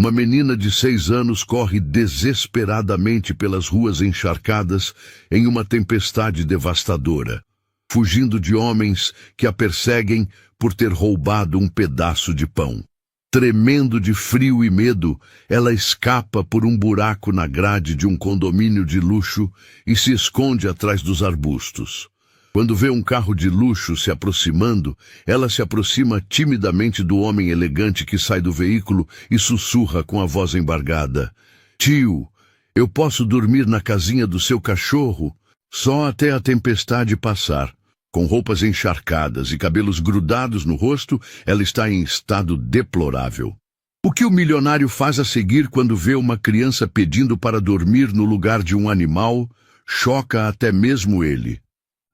Uma menina de 6 anos corre desesperadamente pelas ruas encharcadas em uma tempestade devastadora, fugindo de homens que a perseguem por ter roubado um pedaço de pão. Tremendo de frio e medo, ela escapa por um buraco na grade de um condomínio de luxo e se esconde atrás dos arbustos. Quando vê um carro de luxo se aproximando, ela se aproxima timidamente do homem elegante que sai do veículo e sussurra com a voz embargada: "Tio, eu posso dormir na casinha do seu cachorro? Só até a tempestade passar." Com roupas encharcadas e cabelos grudados no rosto, ela está em estado deplorável. O que o milionário faz a seguir quando vê uma criança pedindo para dormir no lugar de um animal, choca até mesmo ele.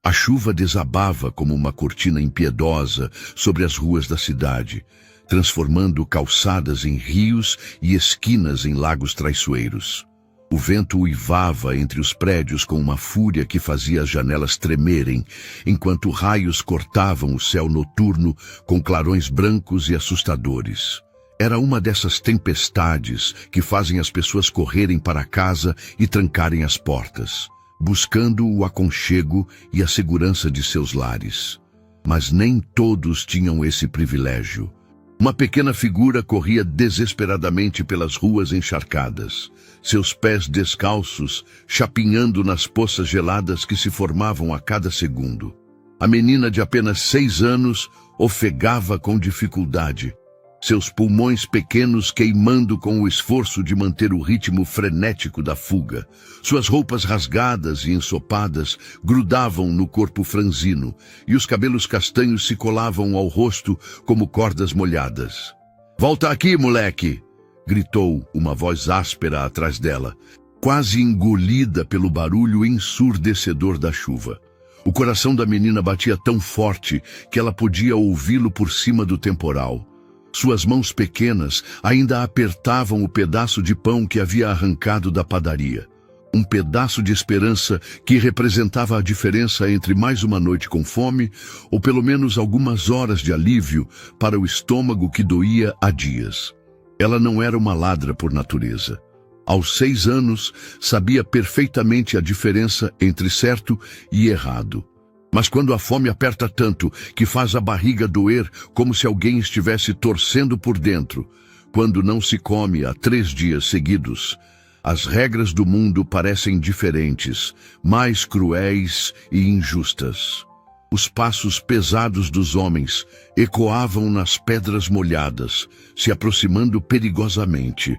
A chuva desabava como uma cortina impiedosa sobre as ruas da cidade, transformando calçadas em rios e esquinas em lagos traiçoeiros. O vento uivava entre os prédios com uma fúria que fazia as janelas tremerem, enquanto raios cortavam o céu noturno com clarões brancos e assustadores. Era uma dessas tempestades que fazem as pessoas correrem para casa e trancarem as portas, buscando o aconchego e a segurança de seus lares. Mas nem todos tinham esse privilégio. Uma pequena figura corria desesperadamente pelas ruas encharcadas, seus pés descalços chapinhando nas poças geladas que se formavam a cada segundo. A menina de apenas 6 anos ofegava com dificuldade, seus pulmões pequenos queimando com o esforço de manter o ritmo frenético da fuga. Suas roupas rasgadas e ensopadas grudavam no corpo franzino, e os cabelos castanhos se colavam ao rosto como cordas molhadas. "Volta aqui, moleque!" gritou uma voz áspera atrás dela, quase engolida pelo barulho ensurdecedor da chuva. O coração da menina batia tão forte que ela podia ouvi-lo por cima do temporal. Suas mãos pequenas ainda apertavam o pedaço de pão que havia arrancado da padaria. Um pedaço de esperança que representava a diferença entre mais uma noite com fome ou pelo menos algumas horas de alívio para o estômago que doía há dias. Ela não era uma ladra por natureza. Aos 6 anos, sabia perfeitamente a diferença entre certo e errado. Mas quando a fome aperta tanto que faz a barriga doer como se alguém estivesse torcendo por dentro, quando não se come há 3 dias seguidos, as regras do mundo parecem diferentes, mais cruéis e injustas. Os passos pesados dos homens ecoavam nas pedras molhadas, se aproximando perigosamente.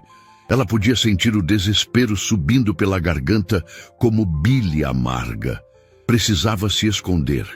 Ela podia sentir o desespero subindo pela garganta como bile amarga. Precisava se esconder.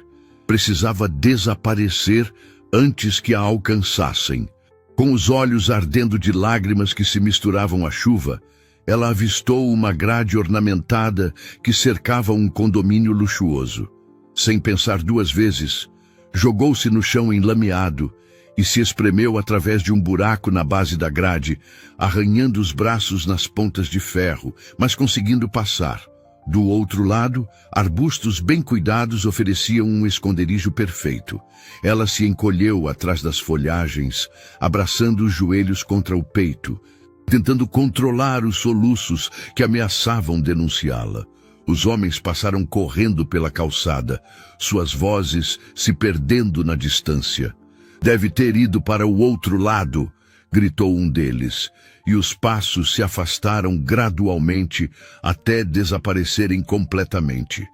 Precisava desaparecer antes que a alcançassem. Com os olhos ardendo de lágrimas que se misturavam à chuva, ela avistou uma grade ornamentada que cercava um condomínio luxuoso. Sem pensar 2 vezes, jogou-se no chão enlameado e se espremeu através de um buraco na base da grade, arranhando os braços nas pontas de ferro, mas conseguindo passar. Do outro lado, arbustos bem cuidados ofereciam um esconderijo perfeito. Ela se encolheu atrás das folhagens, abraçando os joelhos contra o peito, tentando controlar os soluços que ameaçavam denunciá-la. Os homens passaram correndo pela calçada, suas vozes se perdendo na distância. "Deve ter ido para o outro lado", gritou um deles, e os passos se afastaram gradualmente até desaparecerem completamente.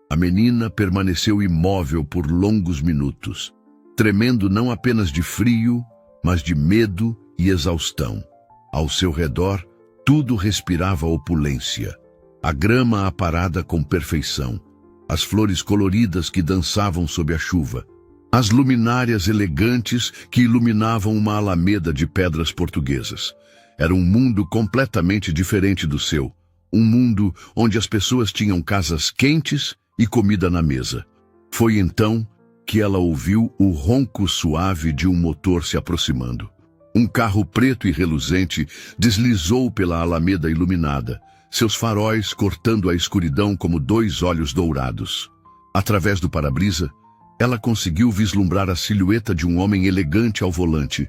A menina permaneceu imóvel por longos minutos, tremendo não apenas de frio, mas de medo e exaustão. Ao seu redor, tudo respirava opulência. A grama aparada com perfeição, as flores coloridas que dançavam sob a chuva, as luminárias elegantes que iluminavam uma alameda de pedras portuguesas. Era um mundo completamente diferente do seu, um mundo onde as pessoas tinham casas quentes e comida na mesa. Foi então que ela ouviu o ronco suave de um motor se aproximando. Um carro preto e reluzente deslizou pela alameda iluminada, seus faróis cortando a escuridão como 2 olhos dourados. Através do para-brisa, ela conseguiu vislumbrar a silhueta de um homem elegante ao volante.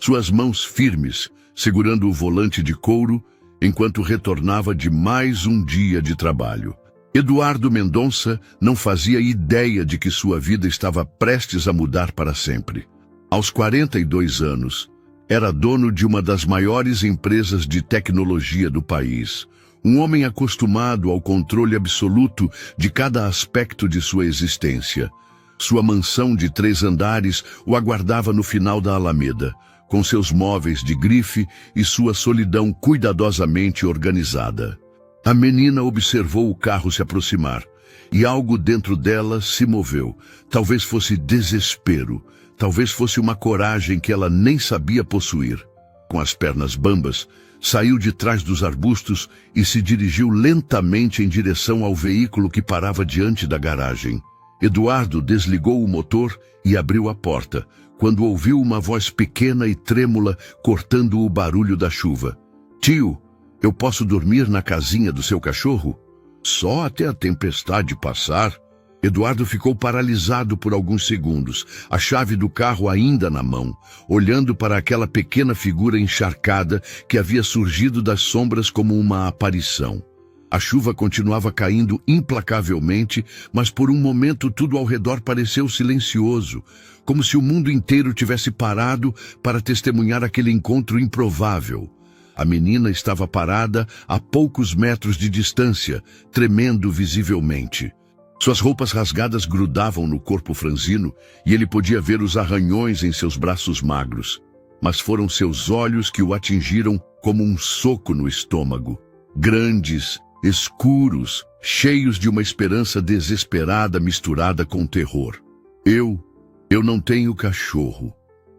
suas mãos firmes, segurando o volante de couro, enquanto retornava de mais um dia de trabalho. Eduardo Mendonça não fazia ideia de que sua vida estava prestes a mudar para sempre. Aos 42 anos, era dono de uma das maiores empresas de tecnologia do país. Um homem acostumado ao controle absoluto de cada aspecto de sua existência. Sua mansão de 3 andares o aguardava no final da Alameda, com seus móveis de grife e sua solidão cuidadosamente organizada. A menina observou o carro se aproximar, e algo dentro dela se moveu. Talvez fosse desespero, talvez fosse uma coragem que ela nem sabia possuir. Com as pernas bambas, saiu de trás dos arbustos e se dirigiu lentamente em direção ao veículo que parava diante da garagem. Eduardo desligou o motor e abriu a porta, quando ouviu uma voz pequena e trêmula cortando o barulho da chuva. "Tio, eu posso dormir na casinha do seu cachorro?" "Só até a tempestade passar." Eduardo ficou paralisado por alguns segundos, a chave do carro ainda na mão, olhando para aquela pequena figura encharcada que havia surgido das sombras como uma aparição. A chuva continuava caindo implacavelmente, mas por um momento tudo ao redor pareceu silencioso, como se o mundo inteiro tivesse parado para testemunhar aquele encontro improvável. A menina estava parada a poucos metros de distância, tremendo visivelmente. Suas roupas rasgadas grudavam no corpo franzino e ele podia ver os arranhões em seus braços magros. Mas foram seus olhos que o atingiram como um soco no estômago. Grandes, escuros, cheios de uma esperança desesperada misturada com terror. Eu não tenho cachorro",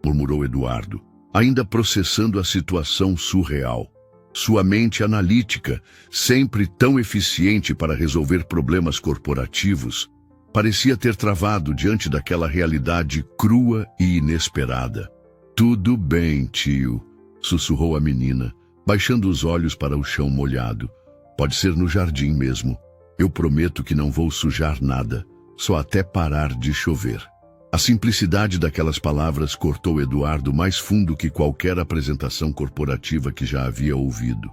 murmurou Eduardo, ainda processando a situação surreal. Sua mente analítica, sempre tão eficiente para resolver problemas corporativos, parecia ter travado diante daquela realidade crua e inesperada. "Tudo bem, tio", sussurrou a menina, baixando os olhos para o chão molhado. "Pode ser no jardim mesmo. Eu prometo que não vou sujar nada, só até parar de chover." A simplicidade daquelas palavras cortou Eduardo mais fundo que qualquer apresentação corporativa que já havia ouvido.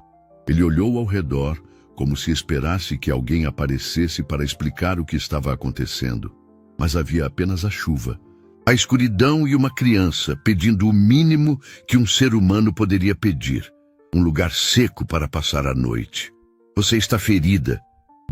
Ele olhou ao redor, como se esperasse que alguém aparecesse para explicar o que estava acontecendo. Mas havia apenas a chuva, a escuridão e uma criança pedindo o mínimo que um ser humano poderia pedir: um lugar seco para passar a noite. "Você está ferida",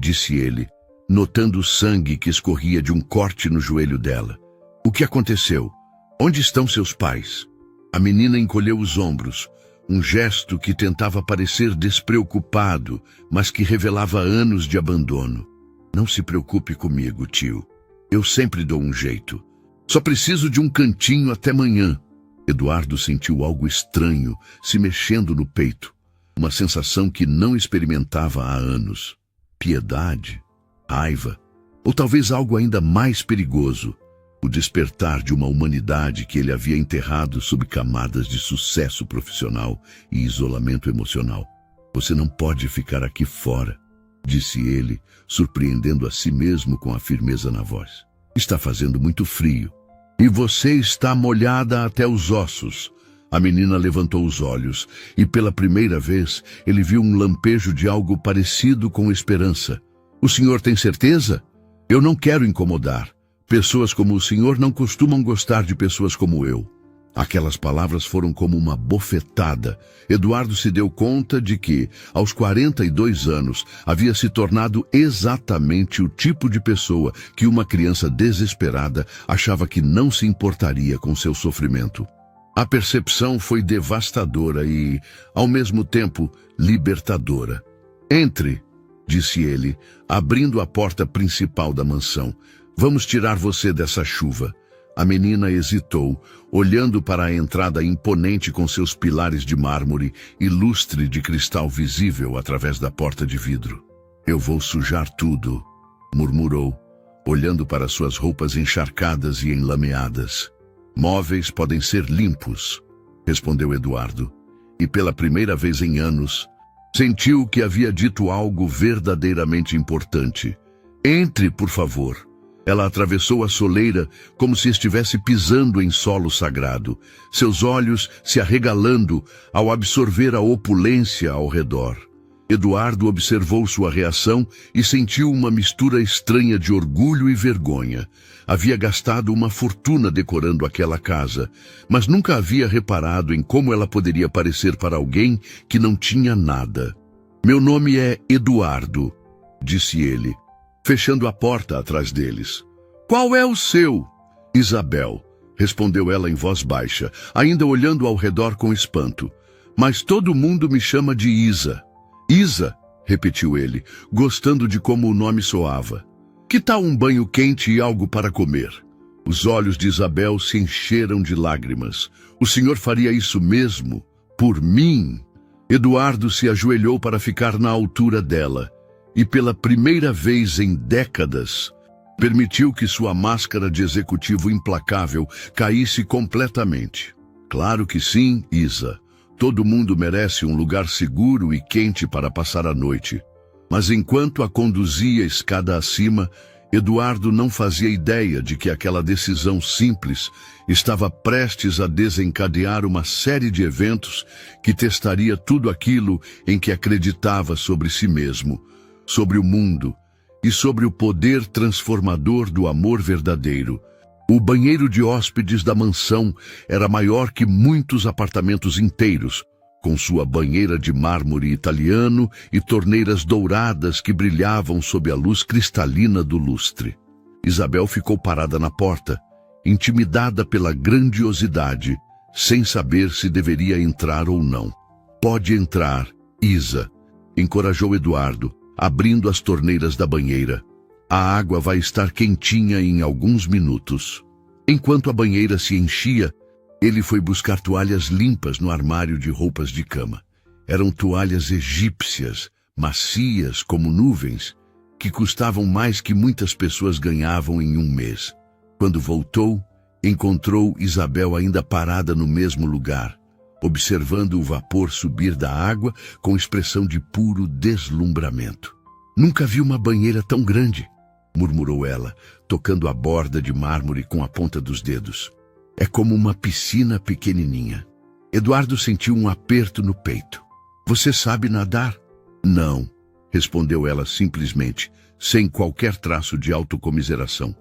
disse ele, notando o sangue que escorria de um corte no joelho dela. "O que aconteceu? Onde estão seus pais?" A menina encolheu os ombros, um gesto que tentava parecer despreocupado, mas que revelava anos de abandono. "Não se preocupe comigo, tio. Eu sempre dou um jeito. Só preciso de um cantinho até manhã." Eduardo sentiu algo estranho se mexendo no peito, uma sensação que não experimentava há anos. Piedade, raiva, ou talvez algo ainda mais perigoso: o despertar de uma humanidade que ele havia enterrado sob camadas de sucesso profissional e isolamento emocional. "Você não pode ficar aqui fora", disse ele, surpreendendo a si mesmo com a firmeza na voz. "Está fazendo muito frio. E você está molhada até os ossos." A menina levantou os olhos e pela primeira vez ele viu um lampejo de algo parecido com esperança. "O senhor tem certeza? Eu não quero incomodar. Pessoas como o senhor não costumam gostar de pessoas como eu." Aquelas palavras foram como uma bofetada. Eduardo se deu conta de que, aos 42 anos, havia se tornado exatamente o tipo de pessoa que uma criança desesperada achava que não se importaria com seu sofrimento. A percepção foi devastadora e, ao mesmo tempo, libertadora. "Entre", disse ele, abrindo a porta principal da mansão. "Vamos tirar você dessa chuva." A menina hesitou, olhando para a entrada imponente com seus pilares de mármore e lustre de cristal visível através da porta de vidro. "Eu vou sujar tudo", murmurou, olhando para suas roupas encharcadas e enlameadas. "Móveis podem ser limpos", respondeu Eduardo, e pela primeira vez em anos, sentiu que havia dito algo verdadeiramente importante. "Entre, por favor." Ela atravessou a soleira como se estivesse pisando em solo sagrado, seus olhos se arregalando ao absorver a opulência ao redor. Eduardo observou sua reação e sentiu uma mistura estranha de orgulho e vergonha. Havia gastado uma fortuna decorando aquela casa, mas nunca havia reparado em como ela poderia parecer para alguém que não tinha nada. Meu nome é Eduardo, disse ele, fechando a porta atrás deles. Qual é o seu? Isabel, respondeu ela em voz baixa, ainda olhando ao redor com espanto. Mas todo mundo me chama de Isa. Isa, repetiu ele, gostando de como o nome soava. Que tal um banho quente e algo para comer? Os olhos de Isabel se encheram de lágrimas. O senhor faria isso mesmo? Por mim? Eduardo se ajoelhou para ficar na altura dela, e pela primeira vez em décadas, permitiu que sua máscara de executivo implacável caísse completamente. Claro que sim, Isa. Todo mundo merece um lugar seguro e quente para passar a noite. Mas enquanto a conduzia escada acima, Eduardo não fazia ideia de que aquela decisão simples estava prestes a desencadear uma série de eventos que testaria tudo aquilo em que acreditava sobre si mesmo, sobre o mundo e sobre o poder transformador do amor verdadeiro. O banheiro de hóspedes da mansão era maior que muitos apartamentos inteiros, com sua banheira de mármore italiano e torneiras douradas que brilhavam sob a luz cristalina do lustre. Isabel ficou parada na porta, intimidada pela grandiosidade, sem saber se deveria entrar ou não. Pode entrar, Isa, encorajou Eduardo, abrindo as torneiras da banheira. A água vai estar quentinha em alguns minutos. Enquanto a banheira se enchia, ele foi buscar toalhas limpas no armário de roupas de cama. Eram toalhas egípcias, macias como nuvens, que custavam mais que muitas pessoas ganhavam em um mês. Quando voltou, encontrou Isabel ainda parada no mesmo lugar, observando o vapor subir da água com expressão de puro deslumbramento. Nunca vi uma banheira tão grande, murmurou ela, tocando a borda de mármore com a ponta dos dedos. É como uma piscina pequenininha. Eduardo sentiu um aperto no peito. Você sabe nadar? Não, respondeu ela simplesmente, sem qualquer traço de autocomiseração.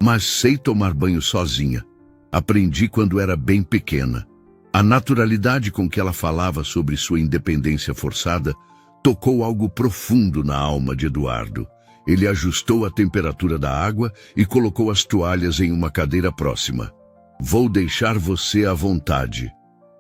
Mas sei tomar banho sozinha. Aprendi quando era bem pequena. A naturalidade com que ela falava sobre sua independência forçada tocou algo profundo na alma de Eduardo. Ele ajustou a temperatura da água e colocou as toalhas em uma cadeira próxima. Vou deixar você à vontade.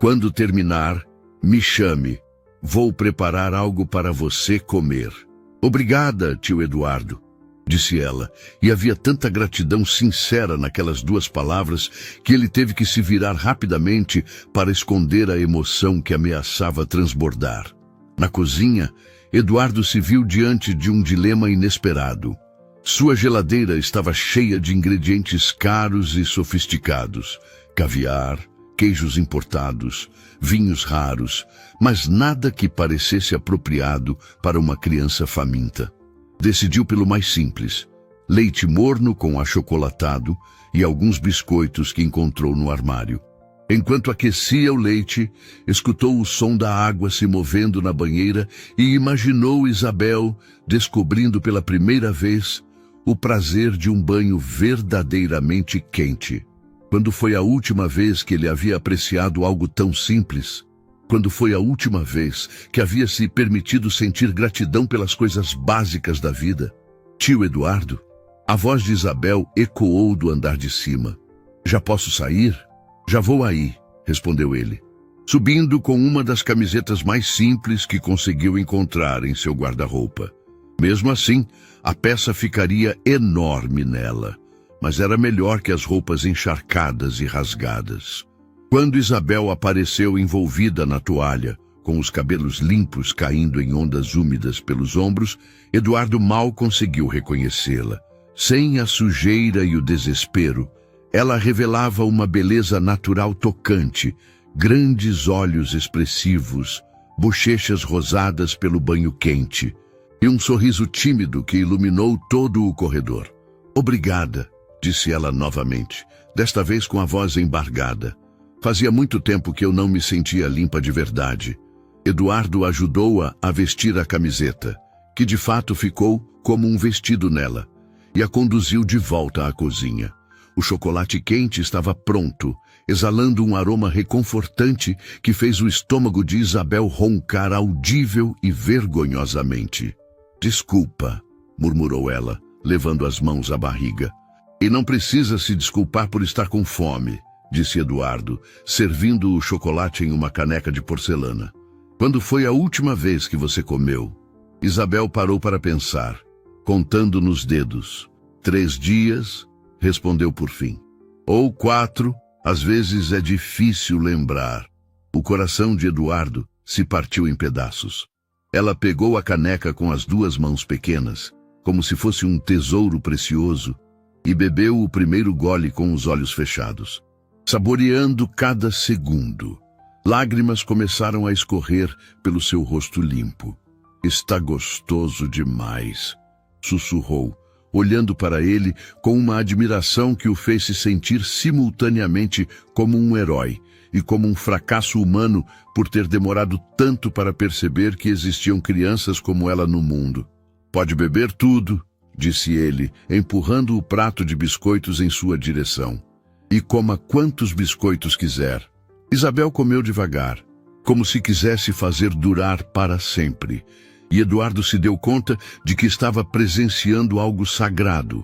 Quando terminar, me chame. Vou preparar algo para você comer. Obrigada, tio Eduardo, disse ela, e havia tanta gratidão sincera naquelas duas palavras que ele teve que se virar rapidamente para esconder a emoção que ameaçava transbordar. Na cozinha, Eduardo se viu diante de um dilema inesperado. Sua geladeira estava cheia de ingredientes caros e sofisticados, caviar, queijos importados, vinhos raros, mas nada que parecesse apropriado para uma criança faminta. Decidiu pelo mais simples: leite morno com achocolatado e alguns biscoitos que encontrou no armário. Enquanto aquecia o leite, escutou o som da água se movendo na banheira e imaginou Isabel descobrindo pela primeira vez o prazer de um banho verdadeiramente quente. Quando foi a última vez que ele havia apreciado algo tão simples? Quando foi a última vez que havia se permitido sentir gratidão pelas coisas básicas da vida? Tio Eduardo? A voz de Isabel ecoou do andar de cima. Já posso sair? Já vou aí, respondeu ele, subindo com uma das camisetas mais simples que conseguiu encontrar em seu guarda-roupa. Mesmo assim, a peça ficaria enorme nela, mas era melhor que as roupas encharcadas e rasgadas. Quando Isabel apareceu envolvida na toalha, com os cabelos limpos caindo em ondas úmidas pelos ombros, Eduardo mal conseguiu reconhecê-la. Sem a sujeira e o desespero, ela revelava uma beleza natural tocante, grandes olhos expressivos, bochechas rosadas pelo banho quente, e um sorriso tímido que iluminou todo o corredor. Obrigada, disse ela novamente, desta vez com a voz embargada. Fazia muito tempo que eu não me sentia limpa de verdade. Eduardo ajudou-a a vestir a camiseta, que de fato ficou como um vestido nela, e a conduziu de volta à cozinha. O chocolate quente estava pronto, exalando um aroma reconfortante que fez o estômago de Isabel roncar audível e vergonhosamente. Desculpa, murmurou ela, levando as mãos à barriga. E não precisa se desculpar por estar com fome, disse Eduardo, servindo o chocolate em uma caneca de porcelana. Quando foi a última vez que você comeu? Isabel parou para pensar, contando nos dedos. 3 dias, respondeu por fim. Ou 4, às vezes é difícil lembrar. O coração de Eduardo se partiu em pedaços. Ela pegou a caneca com as 2 mãos pequenas, como se fosse um tesouro precioso, e bebeu o primeiro gole com os olhos fechados, saboreando cada segundo. Lágrimas começaram a escorrer pelo seu rosto limpo. Está gostoso demais, sussurrou, olhando para ele com uma admiração que o fez se sentir simultaneamente como um herói e como um fracasso humano por ter demorado tanto para perceber que existiam crianças como ela no mundo. Pode beber tudo, disse ele, empurrando o prato de biscoitos em sua direção. E coma quantos biscoitos quiser. Isabel comeu devagar, como se quisesse fazer durar para sempre. E Eduardo se deu conta de que estava presenciando algo sagrado,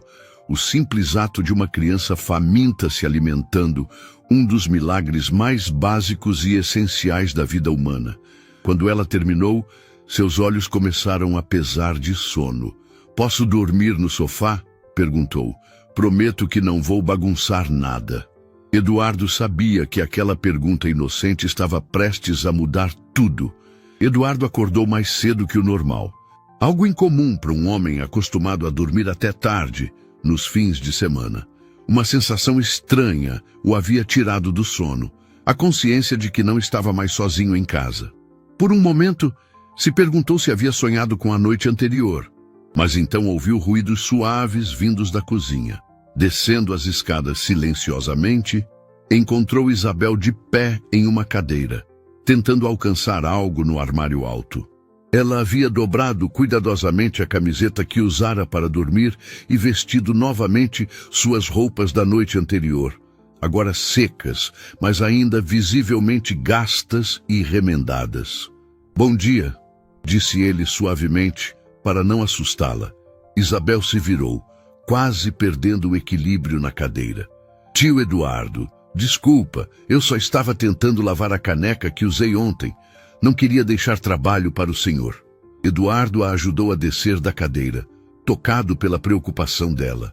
o simples ato de uma criança faminta se alimentando, um dos milagres mais básicos e essenciais da vida humana. Quando ela terminou, seus olhos começaram a pesar de sono. Posso dormir no sofá? Perguntou. Prometo que não vou bagunçar nada. Eduardo sabia que aquela pergunta inocente estava prestes a mudar tudo. Eduardo acordou mais cedo que o normal. Algo incomum para um homem acostumado a dormir até tarde, nos fins de semana. Uma sensação estranha o havia tirado do sono, a consciência de que não estava mais sozinho em casa. Por um momento, se perguntou se havia sonhado com a noite anterior, mas então ouviu ruídos suaves vindos da cozinha. Descendo as escadas silenciosamente, encontrou Isabel de pé em uma cadeira, tentando alcançar algo no armário alto. Ela havia dobrado cuidadosamente a camiseta que usara para dormir e vestido novamente suas roupas da noite anterior, agora secas, mas ainda visivelmente gastas e remendadas. Bom dia, disse ele suavemente, para não assustá-la. Isabel se virou, quase perdendo o equilíbrio na cadeira. Tio Eduardo, desculpa, eu só estava tentando lavar a caneca que usei ontem. Não queria deixar trabalho para o senhor. Eduardo a ajudou a descer da cadeira, tocado pela preocupação dela.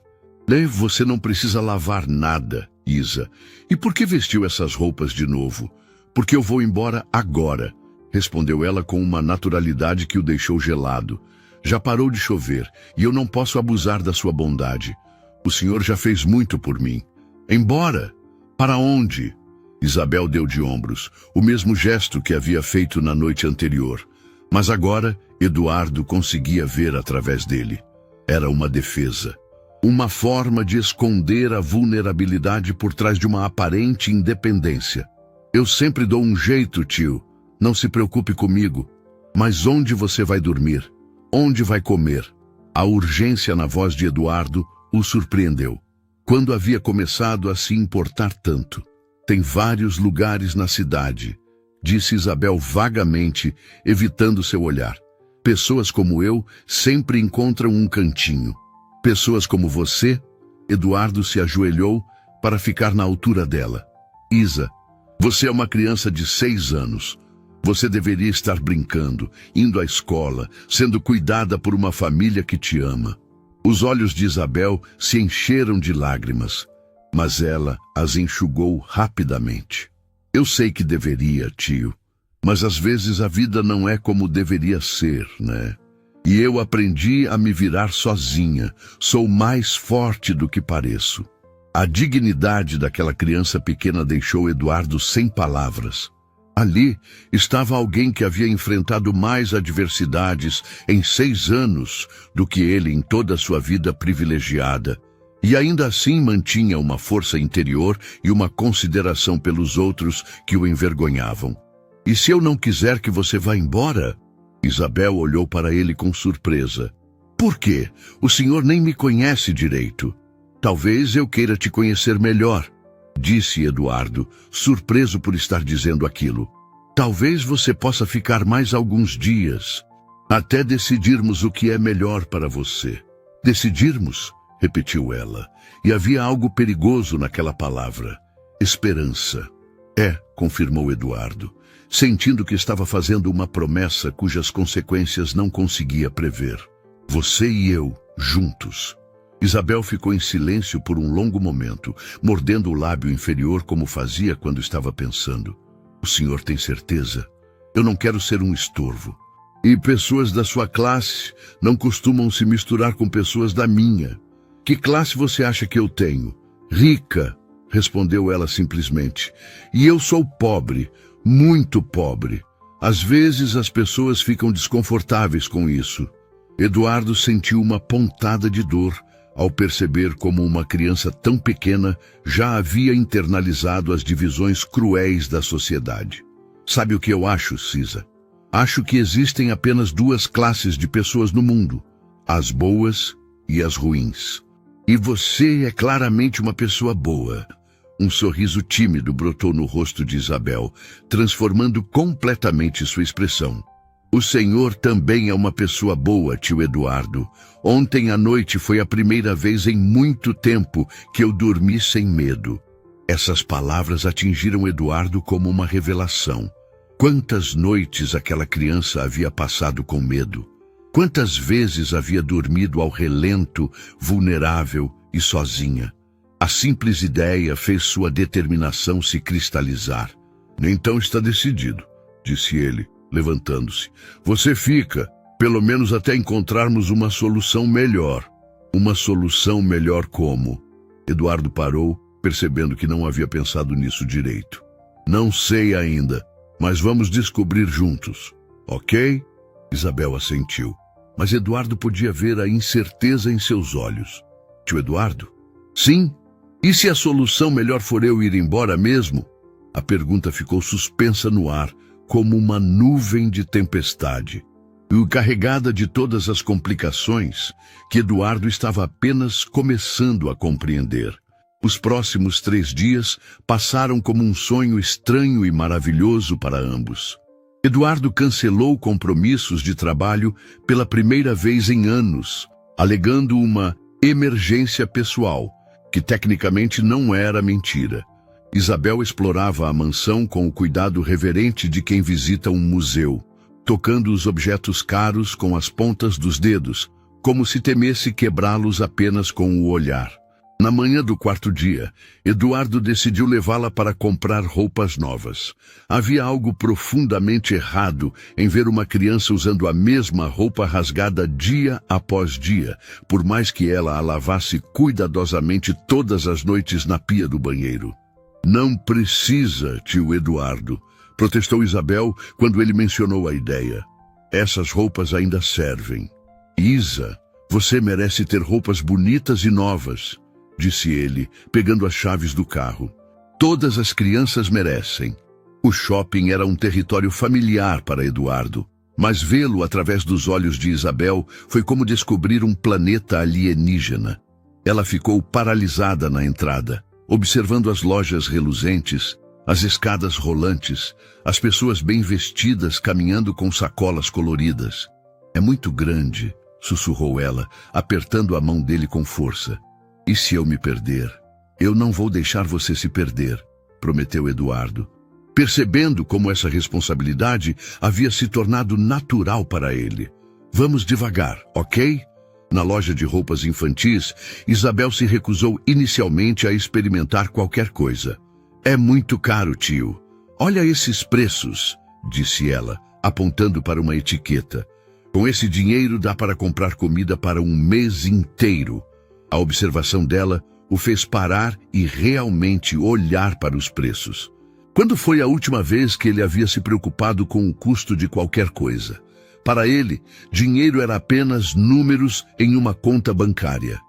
Você não precisa lavar nada, Isa. E por que vestiu essas roupas de novo? Porque eu vou embora agora, respondeu ela com uma naturalidade que o deixou gelado. Já parou de chover e eu não posso abusar da sua bondade. O senhor já fez muito por mim. Embora? Para onde? Isabel deu de ombros, o mesmo gesto que havia feito na noite anterior. Mas agora, Eduardo conseguia ver através dele. Era uma defesa. Uma forma de esconder a vulnerabilidade por trás de uma aparente independência. Eu sempre dou um jeito, tio. Não se preocupe comigo. Mas onde você vai dormir? Onde vai comer? A urgência na voz de Eduardo o surpreendeu. Quando havia começado a se importar tanto? Tem vários lugares na cidade, disse Isabel vagamente, evitando seu olhar. Pessoas como eu sempre encontram um cantinho. Pessoas como você? Eduardo se ajoelhou para ficar na altura dela. Isa, você é uma criança de 6 anos. Você deveria estar brincando, indo à escola, sendo cuidada por uma família que te ama. Os olhos de Isabel se encheram de lágrimas, mas ela as enxugou rapidamente. Eu sei que deveria, tio, mas às vezes a vida não é como deveria ser, né? E eu aprendi a me virar sozinha. Sou mais forte do que pareço. A dignidade daquela criança pequena deixou Eduardo sem palavras. Ali estava alguém que havia enfrentado mais adversidades em 6 anos do que ele em toda a sua vida privilegiada. E ainda assim mantinha uma força interior e uma consideração pelos outros que o envergonhavam. E se eu não quiser que você vá embora? Isabel olhou para ele com surpresa. Por quê? O senhor nem me conhece direito. Talvez eu queira te conhecer melhor, disse Eduardo, surpreso por estar dizendo aquilo. Talvez você possa ficar mais alguns dias, até decidirmos o que é melhor para você. Decidirmos? Repetiu ela, e havia algo perigoso naquela palavra. Esperança. Confirmou Eduardo, sentindo que estava fazendo uma promessa cujas consequências não conseguia prever. Você e eu, juntos. Isabel ficou em silêncio por um longo momento, mordendo o lábio inferior como fazia quando estava pensando. O senhor tem certeza? Eu não quero ser um estorvo. E pessoas da sua classe não costumam se misturar com pessoas da minha. Que classe você acha que eu tenho? Rica, respondeu ela simplesmente. E eu sou pobre, muito pobre. Às vezes as pessoas ficam desconfortáveis com isso. Eduardo sentiu uma pontada de dor ao perceber como uma criança tão pequena já havia internalizado as divisões cruéis da sociedade. Sabe o que eu acho, Cisa? Acho que existem apenas duas classes de pessoas no mundo, as boas e as ruins. E você é claramente uma pessoa boa. Um sorriso tímido brotou no rosto de Isabel, transformando completamente sua expressão. O senhor também é uma pessoa boa, tio Eduardo. Ontem à noite foi a primeira vez em muito tempo que eu dormi sem medo. Essas palavras atingiram Eduardo como uma revelação. Quantas noites aquela criança havia passado com medo? Quantas vezes havia dormido ao relento, vulnerável e sozinha? A simples ideia fez sua determinação se cristalizar. Então está decidido, disse ele, levantando-se. Você fica, pelo menos até encontrarmos uma solução melhor. Uma solução melhor como? Eduardo parou, percebendo que não havia pensado nisso direito. Não sei ainda, mas vamos descobrir juntos, ok? Isabel assentiu, mas Eduardo podia ver a incerteza em seus olhos. Tio Eduardo? Sim? E se a solução melhor for eu ir embora mesmo? A pergunta ficou suspensa no ar, como uma nuvem de tempestade, e carregada de todas as complicações que Eduardo estava apenas começando a compreender. Os próximos 3 dias passaram como um sonho estranho e maravilhoso para ambos. Eduardo cancelou compromissos de trabalho pela primeira vez em anos, alegando uma emergência pessoal, que tecnicamente não era mentira. Isabel explorava a mansão com o cuidado reverente de quem visita um museu, tocando os objetos caros com as pontas dos dedos, como se temesse quebrá-los apenas com o olhar. Na manhã do 4º dia, Eduardo decidiu levá-la para comprar roupas novas. Havia algo profundamente errado em ver uma criança usando a mesma roupa rasgada dia após dia, por mais que ela a lavasse cuidadosamente todas as noites na pia do banheiro. Não precisa, tio Eduardo, protestou Isabel quando ele mencionou a ideia. Essas roupas ainda servem. Isa, você merece ter roupas bonitas e novas, disse ele, pegando as chaves do carro. Todas as crianças merecem. O shopping era um território familiar para Eduardo, mas vê-lo através dos olhos de Isabel foi como descobrir um planeta alienígena. Ela ficou paralisada na entrada, observando as lojas reluzentes, as escadas rolantes, as pessoas bem vestidas caminhando com sacolas coloridas. É muito grande, sussurrou ela, apertando a mão dele com força. E se eu me perder? Eu não vou deixar você se perder, prometeu Eduardo, percebendo como essa responsabilidade havia se tornado natural para ele. Vamos devagar, ok? Na loja de roupas infantis, Isabel se recusou inicialmente a experimentar qualquer coisa. É muito caro, tio. Olha esses preços, disse ela, apontando para uma etiqueta. Com esse dinheiro dá para comprar comida para um mês inteiro. A observação dela o fez parar e realmente olhar para os preços. Quando foi a última vez que ele havia se preocupado com o custo de qualquer coisa? Para ele, dinheiro era apenas números em uma conta bancária.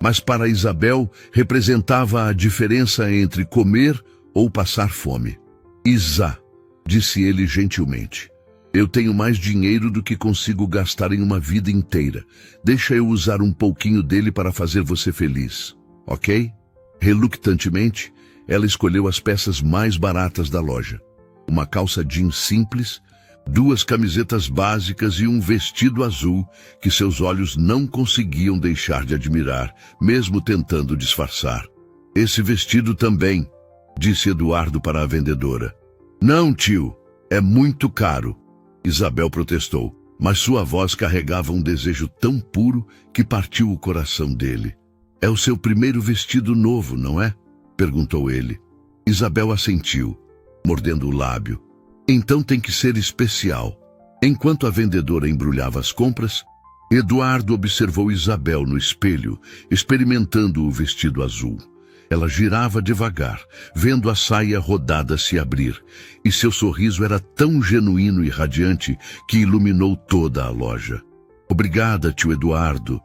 mas para Isabel representava a diferença entre comer ou passar fome. Isa, disse ele gentilmente, eu tenho mais dinheiro do que consigo gastar em uma vida inteira. Deixa eu usar um pouquinho dele para fazer você feliz, ok? Relutantemente, ela escolheu as peças mais baratas da loja. Uma calça jeans simples, 2 camisetas básicas e um vestido azul que seus olhos não conseguiam deixar de admirar, mesmo tentando disfarçar. Esse vestido também, disse Eduardo para a vendedora. Não, tio, é muito caro. Isabel protestou, mas sua voz carregava um desejo tão puro que partiu o coração dele. É o seu primeiro vestido novo, não é? Perguntou ele. Isabel assentiu, mordendo o lábio. Então tem que ser especial. Enquanto a vendedora embrulhava as compras, Eduardo observou Isabel no espelho, experimentando o vestido azul. Ela girava devagar, vendo a saia rodada se abrir, e seu sorriso era tão genuíno e radiante que iluminou toda a loja. Obrigada, tio Eduardo,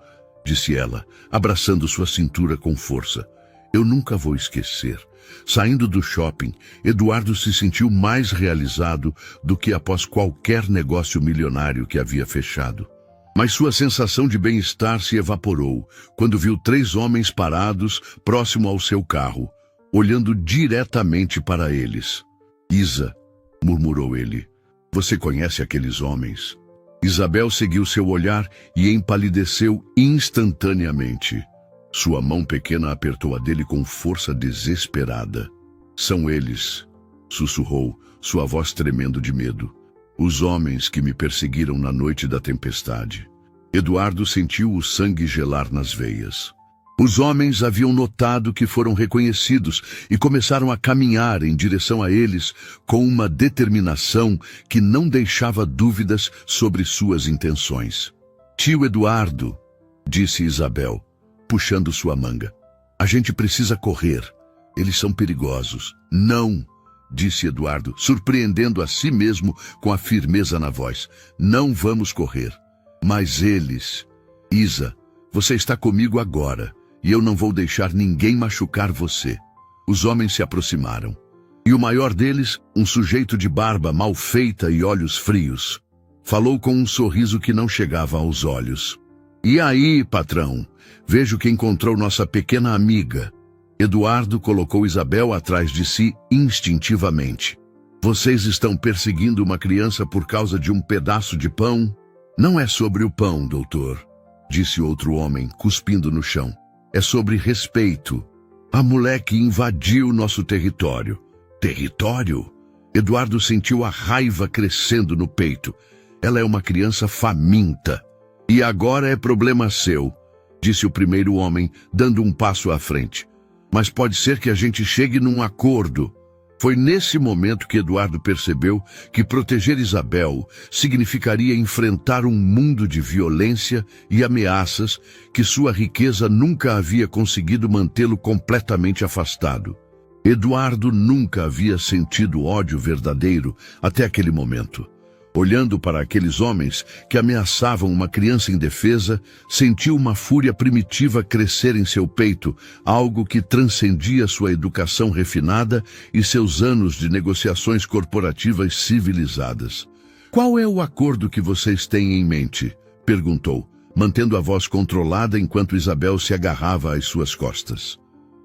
disse ela, abraçando sua cintura com força. Eu nunca vou esquecer. Saindo do shopping, Eduardo se sentiu mais realizado do que após qualquer negócio milionário que havia fechado. Mas sua sensação de bem-estar se evaporou quando viu 3 homens parados próximo ao seu carro, olhando diretamente para eles. Isa, murmurou ele, você conhece aqueles homens? Isabel seguiu seu olhar e empalideceu instantaneamente. Sua mão pequena apertou a dele com força desesperada. São eles, sussurrou, sua voz tremendo de medo. Os homens que me perseguiram na noite da tempestade. Eduardo sentiu o sangue gelar nas veias. Os homens haviam notado que foram reconhecidos e começaram a caminhar em direção a eles com uma determinação que não deixava dúvidas sobre suas intenções. Tio Eduardo, disse Isabel, puxando sua manga. A gente precisa correr. Eles são perigosos. Não, disse Eduardo, surpreendendo a si mesmo com a firmeza na voz. Não vamos correr. Mas eles... Isa, você está comigo agora, e eu não vou deixar ninguém machucar você. Os homens se aproximaram. E o maior deles, um sujeito de barba mal feita e olhos frios, falou com um sorriso que não chegava aos olhos. E aí, patrão? Vejo que encontrou nossa pequena amiga. Eduardo colocou Isabel atrás de si instintivamente. Vocês estão perseguindo uma criança por causa de um pedaço de pão? Não é sobre o pão, doutor, disse outro homem, cuspindo no chão. É sobre respeito. A moleque invadiu nosso território. Território? Eduardo sentiu a raiva crescendo no peito. Ela é uma criança faminta. E agora é problema seu, disse o primeiro homem, dando um passo à frente. Mas pode ser que a gente chegue num acordo. Foi nesse momento que Eduardo percebeu que proteger Isabel significaria enfrentar um mundo de violência e ameaças que sua riqueza nunca havia conseguido mantê-lo completamente afastado. Eduardo nunca havia sentido ódio verdadeiro até aquele momento. Olhando para aqueles homens que ameaçavam uma criança indefesa, sentiu uma fúria primitiva crescer em seu peito, algo que transcendia sua educação refinada e seus anos de negociações corporativas civilizadas. Qual é o acordo que vocês têm em mente? Perguntou, mantendo a voz controlada enquanto Isabel se agarrava às suas costas.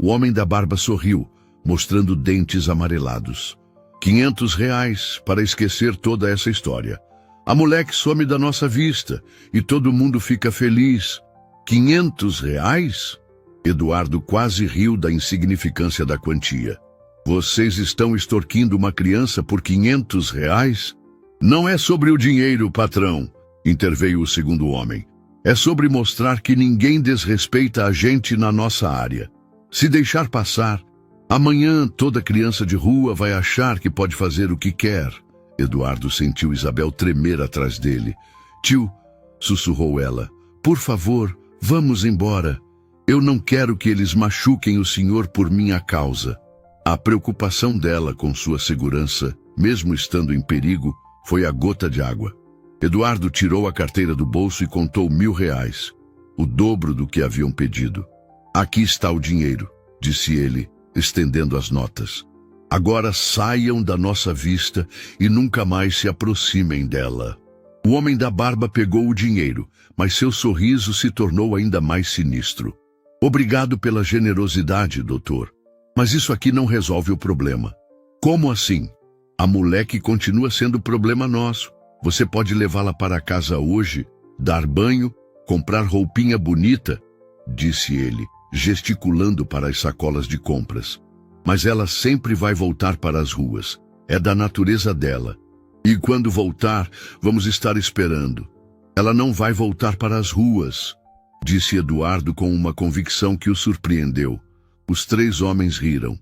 O homem da barba sorriu, mostrando dentes amarelados. R$500 para esquecer toda essa história. A moleque some da nossa vista e todo mundo fica feliz. R$500? Eduardo quase riu da insignificância da quantia. Vocês estão extorquindo uma criança por R$500? Não é sobre o dinheiro, patrão, interveio o segundo homem. É sobre mostrar que ninguém desrespeita a gente na nossa área. Se deixar passar, amanhã toda criança de rua vai achar que pode fazer o que quer. Eduardo sentiu Isabel tremer atrás dele. Tio, sussurrou ela, por favor, vamos embora. Eu não quero que eles machuquem o senhor por minha causa. A preocupação dela com sua segurança, mesmo estando em perigo, foi a gota de água. Eduardo tirou a carteira do bolso e contou R$1.000, o dobro do que haviam pedido. Aqui está o dinheiro, disse ele, estendendo as notas. Agora saiam da nossa vista e nunca mais se aproximem dela. O homem da barba pegou o dinheiro, mas seu sorriso se tornou ainda mais sinistro. Obrigado pela generosidade, doutor. Mas isso aqui não resolve o problema. Como assim? A moleque continua sendo problema nosso. Você pode levá-la para casa hoje, dar banho, comprar roupinha bonita, disse ele, gesticulando para as sacolas de compras. Mas ela sempre vai voltar para as ruas. É da natureza dela. E quando voltar, vamos estar esperando. Ela não vai voltar para as ruas, disse Eduardo com uma convicção que o surpreendeu. Os três homens riram.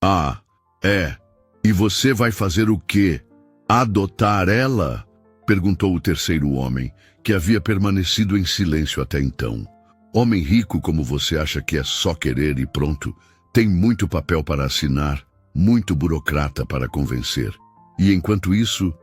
Ah, é. E você vai fazer o quê? Adotar ela? Perguntou o terceiro homem, que havia permanecido em silêncio até então. Homem rico como você acha que é só querer e pronto? Tem muito papel para assinar, muito burocrata para convencer. E enquanto isso,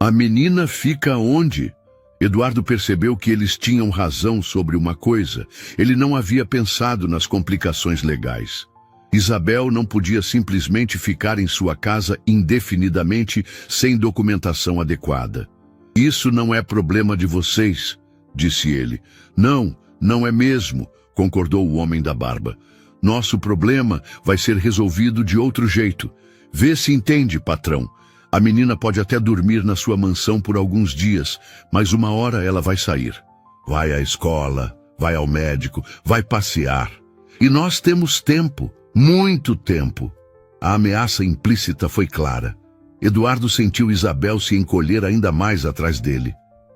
a menina fica onde? Eduardo percebeu que eles tinham razão sobre uma coisa. Ele não havia pensado nas complicações legais. Isabel não podia simplesmente ficar em sua casa indefinidamente sem documentação adequada. Isso não é problema de vocês, disse ele. Não, não é mesmo, concordou o homem da barba. Nosso problema vai ser resolvido de outro jeito. Vê se entende, patrão. A menina pode até dormir na sua mansão por alguns dias, mas uma hora ela vai sair. Vai à escola, vai ao médico, vai passear. E nós temos tempo, muito tempo. A ameaça implícita foi clara. Eduardo sentiu Isabel se encolher ainda mais atrás dele.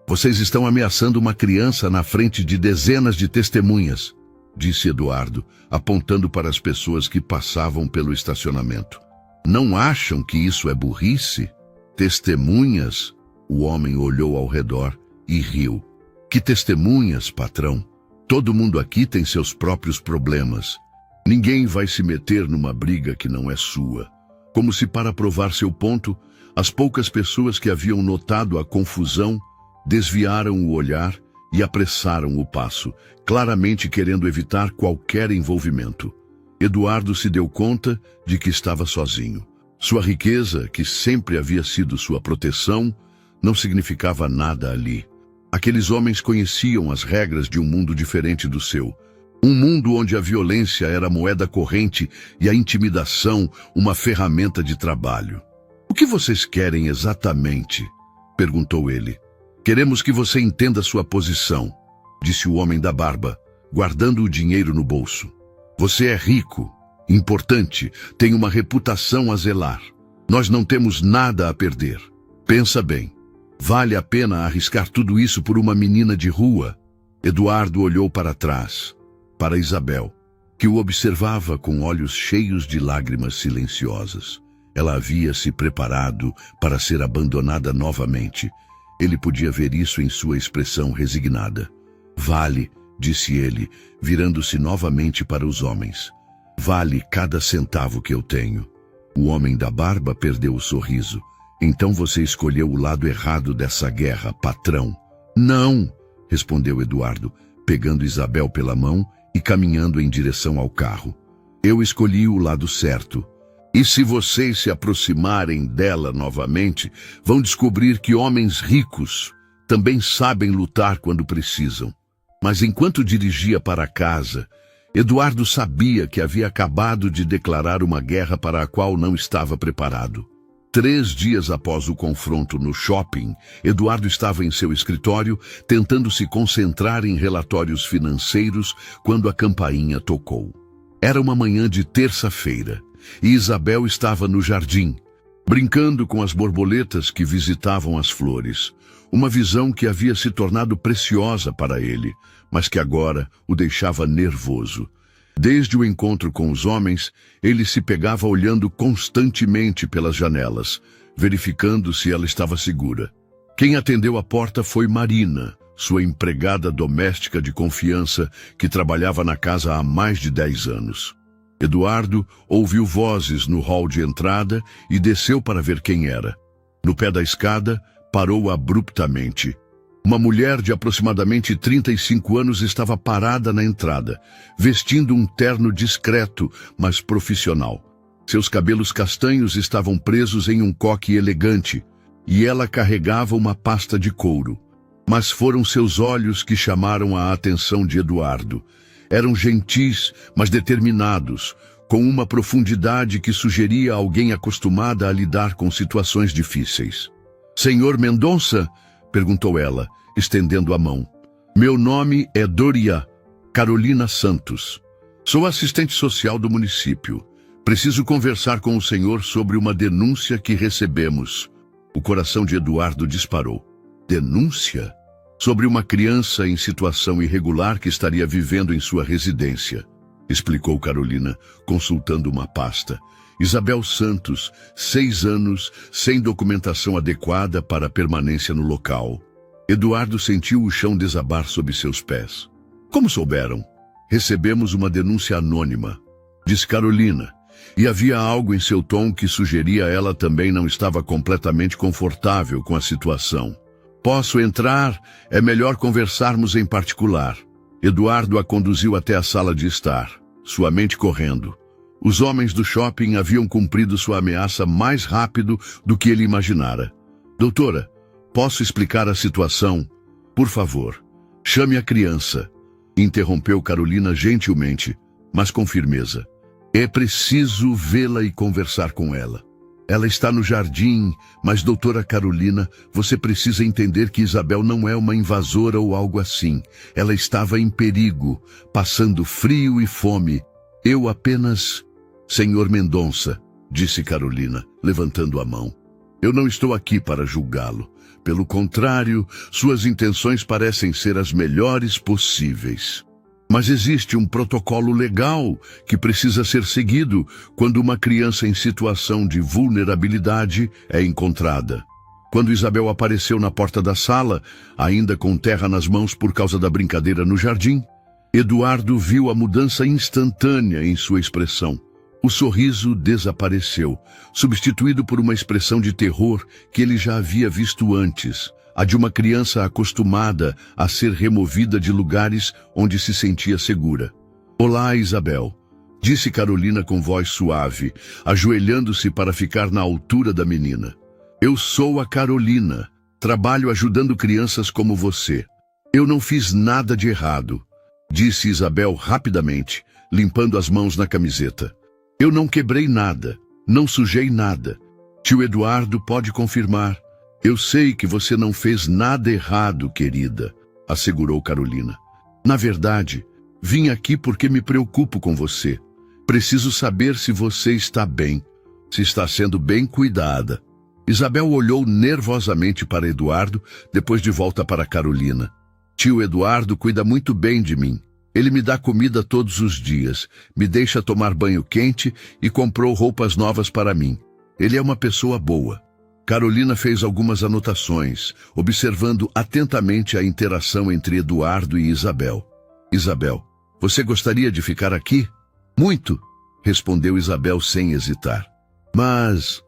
Vocês estão ameaçando uma criança na frente de dezenas de testemunhas, disse Eduardo, apontando para as pessoas que passavam pelo estacionamento. Não acham que isso é burrice? Testemunhas? O homem olhou ao redor e riu. Que testemunhas, patrão? Todo mundo aqui tem seus próprios problemas. Ninguém vai se meter numa briga que não é sua. Como se para provar seu ponto, as poucas pessoas que haviam notado a confusão desviaram o olhar e apressaram o passo, claramente querendo evitar qualquer envolvimento. Eduardo se deu conta de que estava sozinho. Sua riqueza, que sempre havia sido sua proteção, não significava nada ali. Aqueles homens conheciam as regras de um mundo diferente do seu. Um mundo onde a violência era moeda corrente e a intimidação uma ferramenta de trabalho. O que vocês querem exatamente? Perguntou ele. Queremos que você entenda sua posição, disse o homem da barba, guardando o dinheiro no bolso. Você é rico, importante, tem uma reputação a zelar. Nós não temos nada a perder. Pensa bem, vale a pena arriscar tudo isso por uma menina de rua? Eduardo olhou para trás, para Isabel, que o observava com olhos cheios de lágrimas silenciosas. Ela havia se preparado para ser abandonada novamente. Ele podia ver isso em sua expressão resignada. Vale, disse ele, virando-se novamente para os homens. Vale cada centavo que eu tenho. O homem da barba perdeu o sorriso. Então você escolheu o lado errado dessa guerra, patrão. Não, respondeu Eduardo, pegando Isabel pela mão e caminhando em direção ao carro. Eu escolhi o lado certo. E se vocês se aproximarem dela novamente, vão descobrir que homens ricos também sabem lutar quando precisam. Mas enquanto dirigia para casa, Eduardo sabia que havia acabado de declarar uma guerra para a qual não estava preparado. 3 dias após o confronto no shopping, Eduardo estava em seu escritório, tentando se concentrar em relatórios financeiros, quando a campainha tocou. Era uma manhã de terça-feira, e Isabel estava no jardim, brincando com as borboletas que visitavam as flores. Uma visão que havia se tornado preciosa para ele, mas que agora o deixava nervoso. Desde o encontro com os homens, ele se pegava olhando constantemente pelas janelas, verificando se ela estava segura. Quem atendeu a porta foi Marina, sua empregada doméstica de confiança, que trabalhava na casa há mais de 10 anos. Eduardo ouviu vozes no hall de entrada e desceu para ver quem era. No pé da escada, parou abruptamente. Uma mulher de aproximadamente 35 anos estava parada na entrada, vestindo um terno discreto, mas profissional. Seus cabelos castanhos estavam presos em um coque elegante, e ela carregava uma pasta de couro. Mas foram seus olhos que chamaram a atenção de Eduardo. Eram gentis, mas determinados, com uma profundidade que sugeria alguém acostumada a lidar com situações difíceis. "Senhor Mendonça?" perguntou ela, estendendo a mão. "Meu nome é Doria Carolina Santos. Sou assistente social do município. Preciso conversar com o senhor sobre uma denúncia que recebemos." O coração de Eduardo disparou. Denúncia? Sobre uma criança em situação irregular que estaria vivendo em sua residência, explicou Carolina, consultando uma pasta. Isabel Santos, 6 anos, sem documentação adequada para a permanência no local. Eduardo sentiu o chão desabar sob seus pés. "Como souberam?" "Recebemos uma denúncia anônima", disse Carolina, e havia algo em seu tom que sugeria ela também não estava completamente confortável com a situação. "Posso entrar? É melhor conversarmos em particular." Eduardo a conduziu até a sala de estar, sua mente correndo. Os homens do shopping haviam cumprido sua ameaça mais rápido do que ele imaginara. "Doutora, posso explicar a situação? Por favor, chame a criança", interrompeu Carolina gentilmente, mas com firmeza. "É preciso vê-la e conversar com ela. Ela está no jardim, mas, doutora Carolina, você precisa entender que Isabel não é uma invasora ou algo assim. Ela estava em perigo, passando frio e fome. Eu apenas..." "Senhor Mendonça", disse Carolina, levantando a mão. "Eu não estou aqui para julgá-lo. Pelo contrário, suas intenções parecem ser as melhores possíveis. Mas existe um protocolo legal que precisa ser seguido quando uma criança em situação de vulnerabilidade é encontrada. Quando Isabel apareceu na porta da sala, ainda com terra nas mãos por causa da brincadeira no jardim, Eduardo viu a mudança instantânea em sua expressão. O sorriso desapareceu, substituído por uma expressão de terror que ele já havia visto antes, a de uma criança acostumada a ser removida de lugares onde se sentia segura. "Olá, Isabel", disse Carolina com voz suave, ajoelhando-se para ficar na altura da menina. "Eu sou a Carolina. Trabalho ajudando crianças como você. Eu não fiz nada de errado", disse Isabel rapidamente, limpando as mãos na camiseta. "Eu não quebrei nada, não sujei nada. Tio Eduardo pode confirmar." "Eu sei que você não fez nada errado, querida", assegurou Carolina. "Na verdade, vim aqui porque me preocupo com você. Preciso saber se você está bem, se está sendo bem cuidada." Isabel olhou nervosamente para Eduardo, depois de volta para Carolina. "Tio Eduardo cuida muito bem de mim. Ele me dá comida todos os dias, me deixa tomar banho quente e comprou roupas novas para mim. Ele é uma pessoa boa." Carolina fez algumas anotações, observando atentamente a interação entre Eduardo e Isabel. "Isabel, você gostaria de ficar aqui?" "Muito", respondeu Isabel sem hesitar. Mas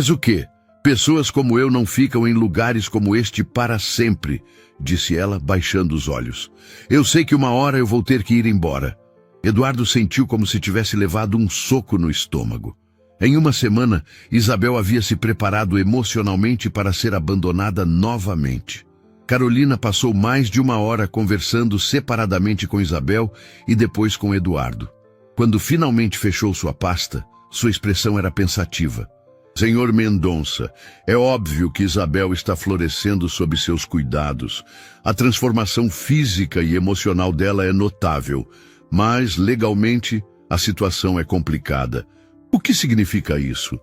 o quê? Pessoas como eu não ficam em lugares como este para sempre", disse ela, baixando os olhos. "Eu sei que uma hora eu vou ter que ir embora." Eduardo sentiu como se tivesse levado um soco no estômago. Em uma semana, Isabel havia se preparado emocionalmente para ser abandonada novamente. Carolina passou mais de uma hora conversando separadamente com Isabel e depois com Eduardo. Quando finalmente fechou sua pasta, sua expressão era pensativa. "Senhor Mendonça, é óbvio que Isabel está florescendo sob seus cuidados. A transformação física e emocional dela é notável, mas, legalmente, a situação é complicada. O que significa isso?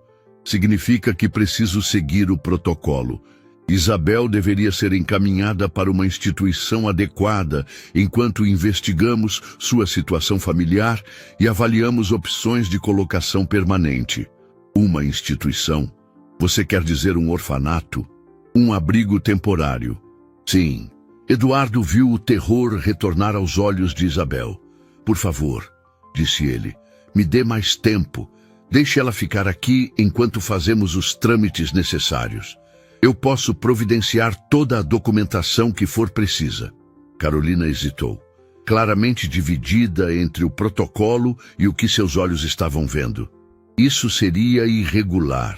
Significa que preciso seguir o protocolo. Isabel deveria ser encaminhada para uma instituição adequada enquanto investigamos sua situação familiar e avaliamos opções de colocação permanente." "Uma instituição? Você quer dizer um orfanato? Um abrigo temporário?" "Sim." Eduardo viu o terror retornar aos olhos de Isabel. "Por favor", disse ele, "me dê mais tempo. Deixe ela ficar aqui enquanto fazemos os trâmites necessários. Eu posso providenciar toda a documentação que for precisa. Carolina hesitou, claramente dividida entre o protocolo e o que seus olhos estavam vendo. Isso seria irregular,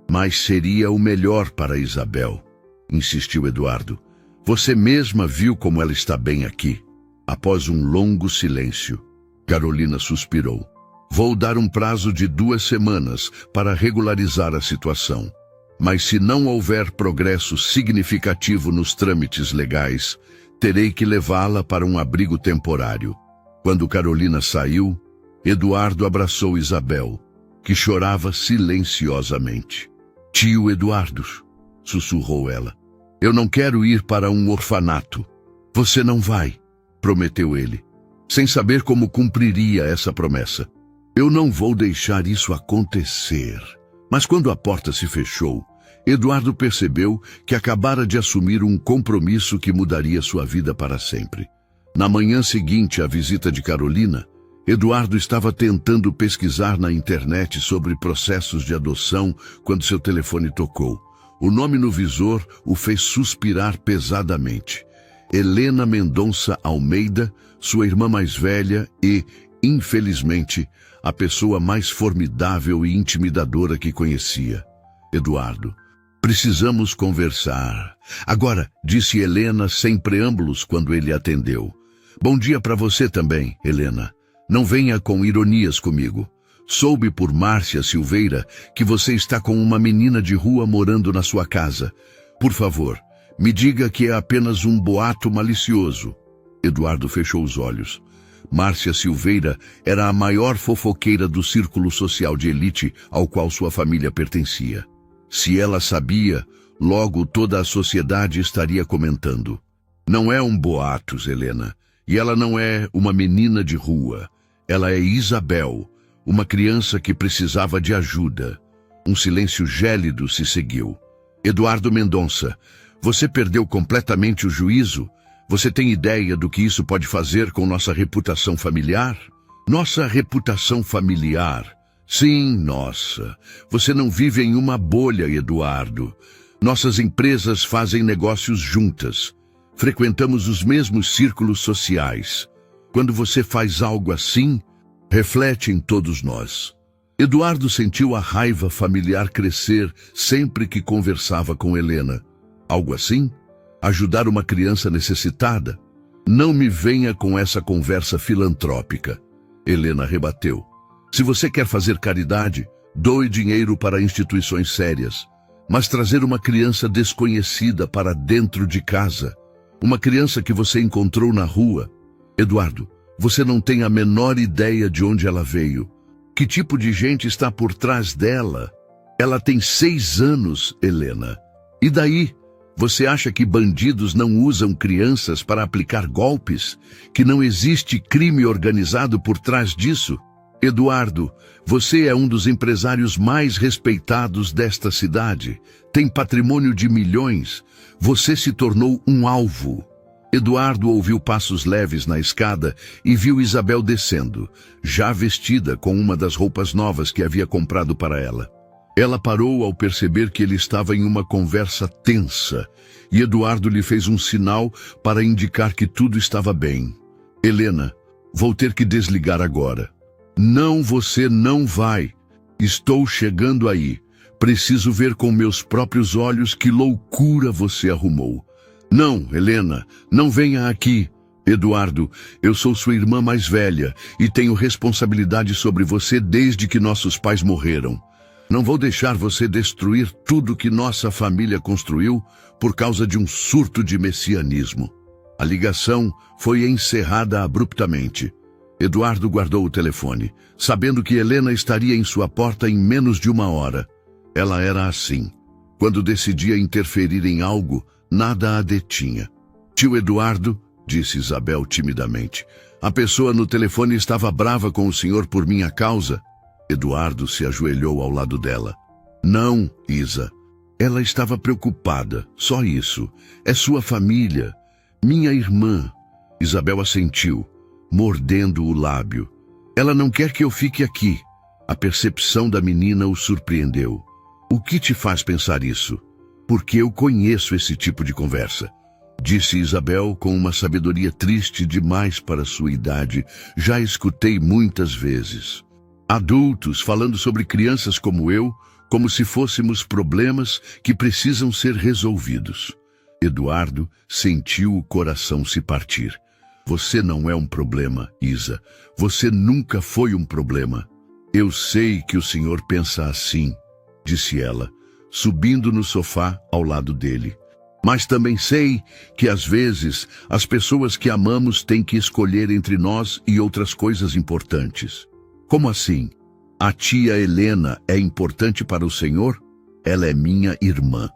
mas seria o melhor para Isabel, insistiu Eduardo. Você mesma viu como ela está bem aqui. Após um longo silêncio, Carolina suspirou. Vou dar um prazo de 2 semanas para regularizar a situação. Mas se não houver progresso significativo nos trâmites legais, terei que levá-la para um abrigo temporário. Quando Carolina saiu, Eduardo abraçou Isabel, que chorava silenciosamente. Tio Eduardo, sussurrou ela, eu não quero ir para um orfanato. Você não vai, prometeu ele, sem saber como cumpriria essa promessa. Eu não vou deixar isso acontecer. Mas quando a porta se fechou, Eduardo percebeu que acabara de assumir um compromisso que mudaria sua vida para sempre. Na manhã seguinte à visita de Carolina, Eduardo estava tentando pesquisar na internet sobre processos de adoção quando seu telefone tocou. O nome no visor o fez suspirar pesadamente. Helena Mendonça Almeida, sua irmã mais velha e, infelizmente, a pessoa mais formidável e intimidadora que conhecia. Eduardo, precisamos conversar. Agora, disse Helena sem preâmbulos quando ele atendeu. Bom dia para você também, Helena. Não venha com ironias comigo. Soube por Márcia Silveira que você está com uma menina de rua morando na sua casa. Por favor, me diga que é apenas um boato malicioso. Eduardo fechou os olhos. Márcia Silveira era a maior fofoqueira do círculo social de elite ao qual sua família pertencia. Se ela sabia, logo toda a sociedade estaria comentando. Não é um boatos, Helena, e ela não é uma menina de rua. Ela é Isabel, uma criança que precisava de ajuda. Um silêncio gélido se seguiu. Eduardo Mendonça, você perdeu completamente o juízo? Você tem ideia do que isso pode fazer com nossa reputação familiar? Nossa reputação familiar? Sim, nossa. Você não vive em uma bolha, Eduardo. Nossas empresas fazem negócios juntas. Frequentamos os mesmos círculos sociais. Quando você faz algo assim, reflete em todos nós. Eduardo sentiu a raiva familiar crescer sempre que conversava com Helena. Algo assim? Ajudar uma criança necessitada? Não me venha com essa conversa filantrópica. Helena rebateu. Se você quer fazer caridade, doe dinheiro para instituições sérias. Mas trazer uma criança desconhecida para dentro de casa, uma criança que você encontrou na rua. Eduardo, você não tem a menor ideia de onde ela veio. Que tipo de gente está por trás dela? Ela tem 6 anos, Helena. E daí? Você acha que bandidos não usam crianças para aplicar golpes? Que não existe crime organizado por trás disso? Eduardo, você é um dos empresários mais respeitados desta cidade. Tem patrimônio de milhões. Você se tornou um alvo. Eduardo ouviu passos leves na escada e viu Isabel descendo, já vestida com uma das roupas novas que havia comprado para ela. Ela parou ao perceber que ele estava em uma conversa tensa, e Eduardo lhe fez um sinal para indicar que tudo estava bem. Helena, vou ter que desligar agora. Não, você não vai. Estou chegando aí. Preciso ver com meus próprios olhos que loucura você arrumou. Não, Helena, não venha aqui. Eduardo, eu sou sua irmã mais velha e tenho responsabilidade sobre você desde que nossos pais morreram. Não vou deixar você destruir tudo que nossa família construiu por causa de um surto de messianismo. A ligação foi encerrada abruptamente. Eduardo guardou o telefone, sabendo que Helena estaria em sua porta em menos de 1 hora. Ela era assim. Quando decidia interferir em algo, nada a detinha. Tio Eduardo, disse Isabel timidamente, a pessoa no telefone estava brava com o senhor por minha causa. Eduardo se ajoelhou ao lado dela. Não, Isa. Ela estava preocupada, só isso. É sua família. Minha irmã. Isabel assentiu, mordendo o lábio. Ela não quer que eu fique aqui. A percepção da menina o surpreendeu. O que te faz pensar isso? Porque eu conheço esse tipo de conversa, disse Isabel com uma sabedoria triste demais para sua idade. Já escutei muitas vezes. Adultos falando sobre crianças como eu, como se fôssemos problemas que precisam ser resolvidos. Eduardo sentiu o coração se partir. Você não é um problema, Isa. Você nunca foi um problema. Eu sei que o senhor pensa assim, disse ela, subindo no sofá ao lado dele. Mas também sei que às vezes as pessoas que amamos têm que escolher entre nós e outras coisas importantes. Como assim? A tia Helena é importante para o senhor? Ela é minha irmã.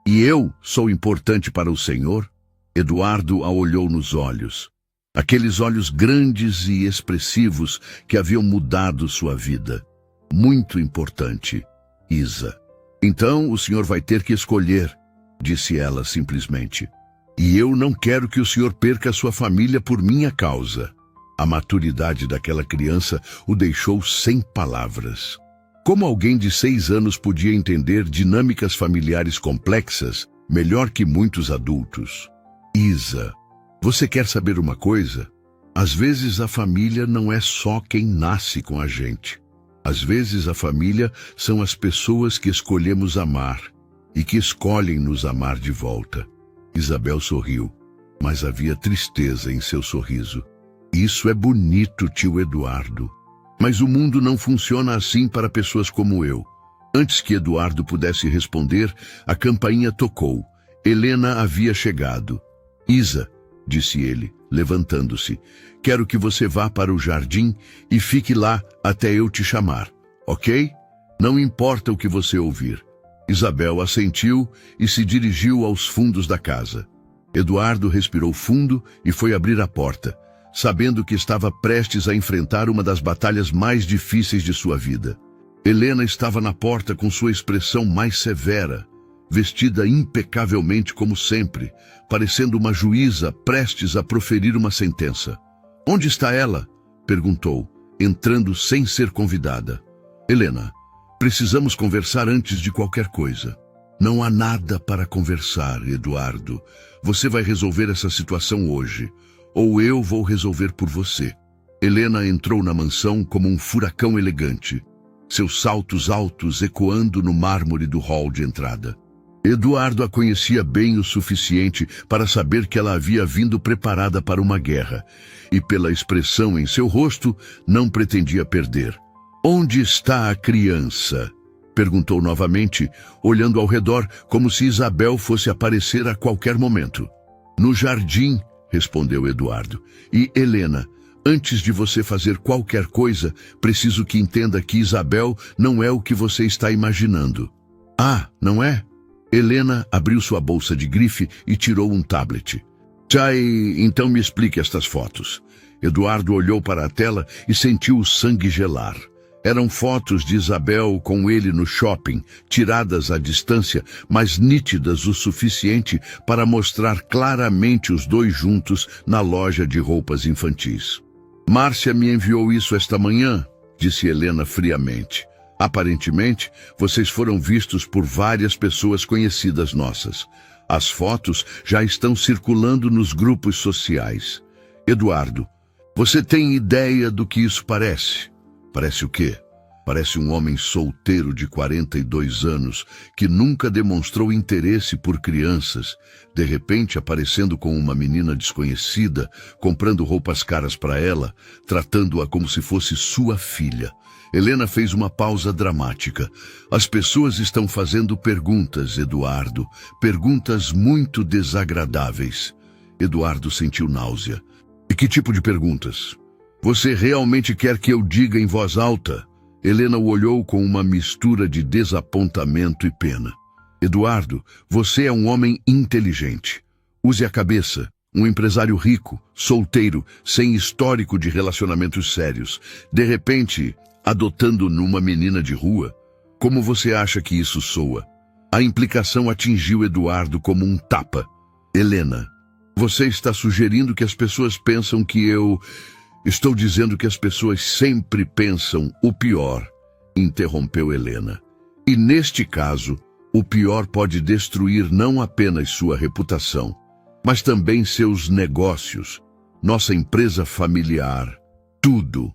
E eu sou importante para o senhor? Eduardo a olhou nos olhos. Aqueles olhos grandes e expressivos que haviam mudado sua vida. Muito importante, Isa. Então o senhor vai ter que escolher, disse ela simplesmente. E eu não quero que o senhor perca sua família por minha causa. A maturidade daquela criança o deixou sem palavras. Como alguém de 6 anos podia entender dinâmicas familiares complexas melhor que muitos adultos? Isa, você quer saber uma coisa? Às vezes a família não é só quem nasce com a gente. Às vezes a família são as pessoas que escolhemos amar e que escolhem nos amar de volta. Isabel sorriu, mas havia tristeza em seu sorriso. Isso é bonito, tio Eduardo. Mas o mundo não funciona assim para pessoas como eu. Antes que Eduardo pudesse responder, a campainha tocou. Helena havia chegado. Isa, disse ele, levantando-se, quero que você vá para o jardim e fique lá até eu te chamar, ok? Não importa o que você ouvir. Isabel assentiu e se dirigiu aos fundos da casa. Eduardo respirou fundo e foi abrir a porta, sabendo que estava prestes a enfrentar uma das batalhas mais difíceis de sua vida. Helena estava na porta com sua expressão mais severa, vestida impecavelmente como sempre, parecendo uma juíza prestes a proferir uma sentença. Onde está ela? Perguntou, entrando sem ser convidada. Helena, precisamos conversar antes de qualquer coisa. Não há nada para conversar, Eduardo. Você vai resolver essa situação hoje, ou eu vou resolver por você. Helena entrou na mansão como um furacão elegante, seus saltos altos ecoando no mármore do hall de entrada. Eduardo a conhecia bem o suficiente para saber que ela havia vindo preparada para uma guerra, e pela expressão em seu rosto, não pretendia perder. Onde está a criança? Perguntou novamente, olhando ao redor como se Isabel fosse aparecer a qualquer momento. No jardim, respondeu Eduardo. E Helena, antes de você fazer qualquer coisa, preciso que entenda que Isabel não é o que você está imaginando. Ah, não é? Helena abriu sua bolsa de grife e tirou um tablet. Então me explique estas fotos. Eduardo olhou para a tela e sentiu o sangue gelar. Eram fotos de Isabel com ele no shopping, tiradas à distância, mas nítidas o suficiente para mostrar claramente os dois juntos na loja de roupas infantis. Márcia me enviou isso esta manhã, disse Helena friamente. Aparentemente, vocês foram vistos por várias pessoas conhecidas nossas. As fotos já estão circulando nos grupos sociais. Eduardo, você tem ideia do que isso parece? Parece o quê? Parece um homem solteiro de 42 anos que nunca demonstrou interesse por crianças, de repente aparecendo com uma menina desconhecida, comprando roupas caras para ela, tratando-a como se fosse sua filha. Helena fez uma pausa dramática. As pessoas estão fazendo perguntas, Eduardo. Perguntas muito desagradáveis. Eduardo sentiu náusea. E que tipo de perguntas? Você realmente quer que eu diga em voz alta? Helena o olhou com uma mistura de desapontamento e pena. Eduardo, você é um homem inteligente. Use a cabeça. Um empresário rico, solteiro, sem histórico de relacionamentos sérios. De repente, adotando numa menina de rua. Como você acha que isso soa? A implicação atingiu Eduardo como um tapa. Helena, você está sugerindo que as pessoas pensam que eu... Estou dizendo que as pessoas sempre pensam o pior, interrompeu Helena. E neste caso, O pior pode destruir não apenas sua reputação, mas também seus negócios, nossa empresa familiar, tudo.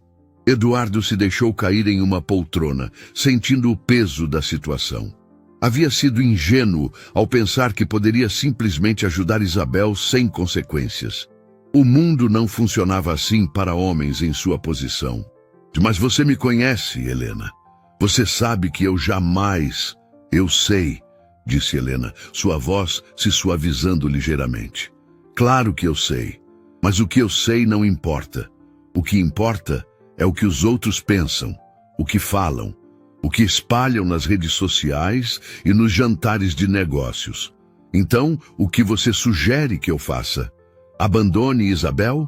Eduardo se deixou cair em uma poltrona, sentindo o peso da situação. Havia sido ingênuo ao pensar que poderia simplesmente ajudar Isabel sem consequências. O mundo não funcionava assim para homens em sua posição. Mas você me conhece, Helena. Você sabe que eu jamais... Eu sei, disse Helena, sua voz se suavizando ligeiramente. Claro que eu sei, mas o que eu sei não importa. O que importa é o que os outros pensam, o que falam, o que espalham nas redes sociais e nos jantares de negócios. Então, o que você sugere que eu faça? Abandone Isabel?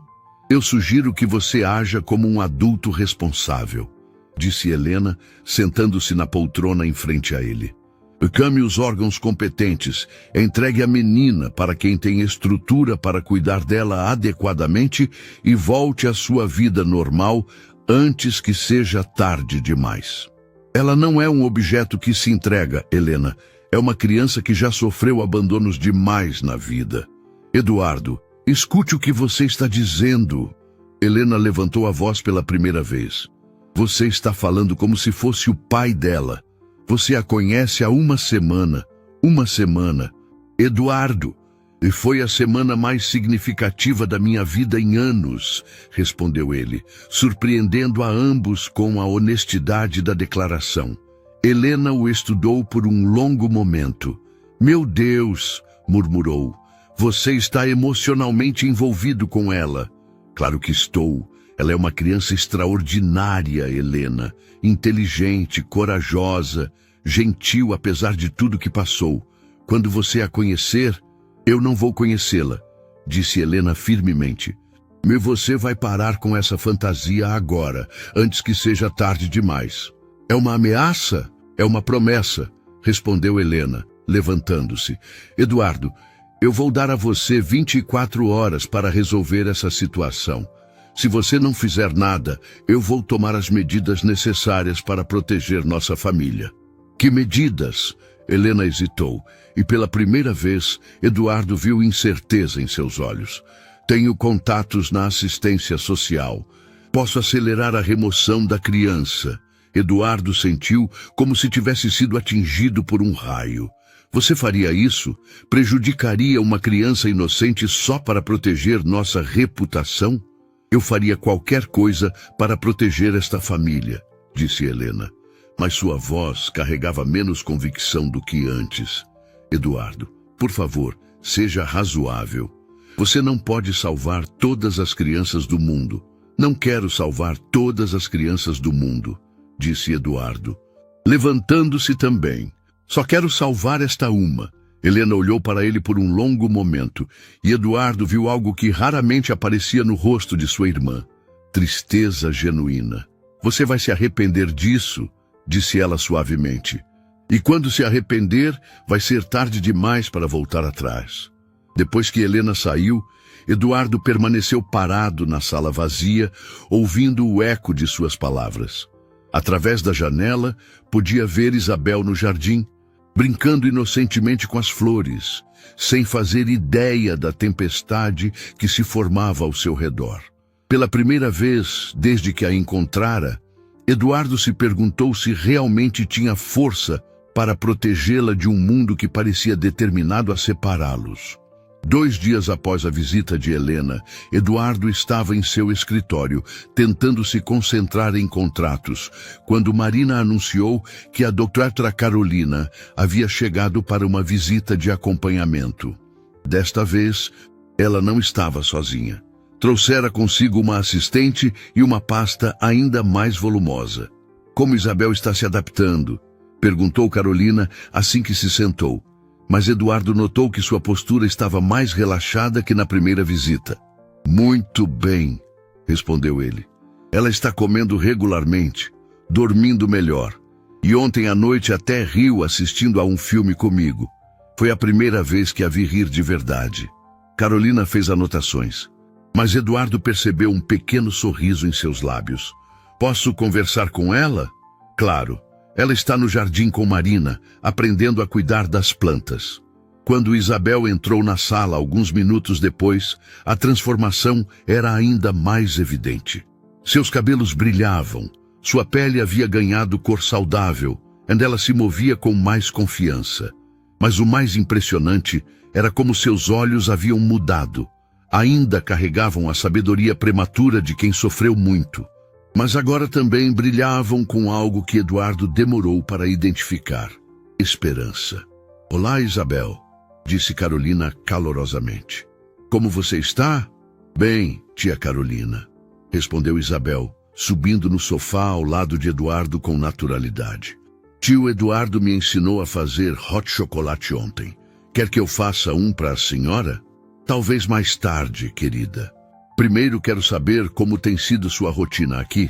Eu sugiro que você haja como um adulto responsável, disse Helena, sentando-se na poltrona em frente a ele. Chame os órgãos competentes, entregue a menina para quem tem estrutura para cuidar dela adequadamente e volte à sua vida normal antes que seja tarde demais. Ela não é um objeto que se entrega, Helena. É uma criança que já sofreu abandonos demais na vida. Eduardo, escute o que você está dizendo. Helena levantou a voz pela primeira vez. Você está falando como se fosse o pai dela. Você a conhece há uma semana. Eduardo, e foi a semana mais significativa da minha vida em anos, respondeu ele, surpreendendo a ambos com a honestidade da declaração. Helena o estudou por um longo momento. Meu Deus, murmurou, você está emocionalmente envolvido com ela. Claro que estou. Ela é uma criança extraordinária, Helena, inteligente, corajosa, gentil apesar de tudo que passou. Quando você a conhecer, eu não vou conhecê-la, disse Helena firmemente. E você vai parar com essa fantasia agora, antes que seja tarde demais. É uma ameaça? É uma promessa, respondeu Helena, levantando-se. Eduardo, eu vou dar a você 24 horas para resolver essa situação. Se você não fizer nada, eu vou tomar as medidas necessárias para proteger nossa família. Que medidas? Helena hesitou, e pela primeira vez, Eduardo viu incerteza em seus olhos. Tenho contatos na assistência social. Posso acelerar a remoção da criança. Eduardo sentiu como se tivesse sido atingido por um raio. Você faria isso? Prejudicaria uma criança inocente só para proteger nossa reputação? Eu faria qualquer coisa para proteger esta família, disse Helena. Mas sua voz carregava menos convicção do que antes. Eduardo, por favor, seja razoável. Você não pode salvar todas as crianças do mundo. Não quero salvar todas as crianças do mundo, disse Eduardo, levantando-se também. Só quero salvar esta uma. Helena olhou para ele por um longo momento, e Eduardo viu algo que raramente aparecia no rosto de sua irmã. Tristeza genuína. Você vai se arrepender disso, disse ela suavemente. E quando se arrepender, vai ser tarde demais para voltar atrás. Depois que Helena saiu, Eduardo permaneceu parado na sala vazia, ouvindo o eco de suas palavras. Através da janela, podia ver Isabel no jardim, brincando inocentemente com as flores, sem fazer ideia da tempestade que se formava ao seu redor. Pela primeira vez, desde que a encontrara, Eduardo se perguntou se realmente tinha força para protegê-la de um mundo que parecia determinado a separá-los. 2 dias após a visita de Helena, Eduardo estava em seu escritório, tentando se concentrar em contratos, quando Marina anunciou que a doutora Carolina havia chegado para uma visita de acompanhamento. Desta vez, ela não estava sozinha. Trouxera consigo uma assistente e uma pasta ainda mais volumosa. Como Isabel está se adaptando? Perguntou Carolina assim que se sentou. Mas Eduardo notou que sua postura estava mais relaxada que na primeira visita. Muito bem, respondeu ele. Ela está comendo regularmente, dormindo melhor. E ontem à noite até riu assistindo a um filme comigo. Foi a primeira vez que a vi rir de verdade. Carolina fez anotações. Mas Eduardo percebeu um pequeno sorriso em seus lábios. Posso conversar com ela? Claro. Ela está no jardim com Marina, aprendendo a cuidar das plantas. Quando Isabel entrou na sala alguns minutos depois, a transformação era ainda mais evidente. Seus cabelos brilhavam, sua pele havia ganhado cor saudável, e ela se movia com mais confiança. Mas o mais impressionante era como seus olhos haviam mudado. Ainda carregavam a sabedoria prematura de quem sofreu muito, mas agora também brilhavam com algo que Eduardo demorou para identificar: esperança. Olá, Isabel, disse Carolina calorosamente. Como você está? Bem, tia Carolina, respondeu Isabel, subindo no sofá ao lado de Eduardo com naturalidade. Tio Eduardo me ensinou a fazer hot chocolate ontem. Quer que eu faça um para a senhora? Talvez mais tarde, querida. Primeiro quero saber como tem sido sua rotina aqui.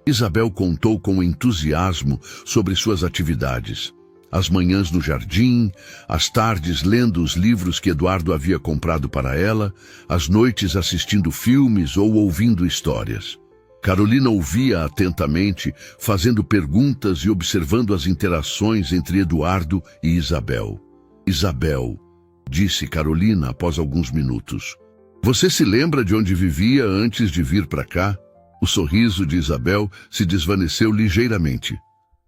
Isabel contou com entusiasmo sobre suas atividades. As manhãs no jardim, as tardes lendo os livros que Eduardo havia comprado para ela, as noites assistindo filmes ou ouvindo histórias. Carolina ouvia atentamente, fazendo perguntas e observando as interações entre Eduardo e Isabel. Isabel, disse Carolina após alguns minutos. Você se lembra de onde vivia antes de vir para cá? O sorriso de Isabel se desvaneceu ligeiramente.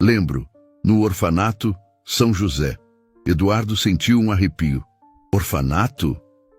Lembro, no orfanato São José. Eduardo sentiu um arrepio. Orfanato?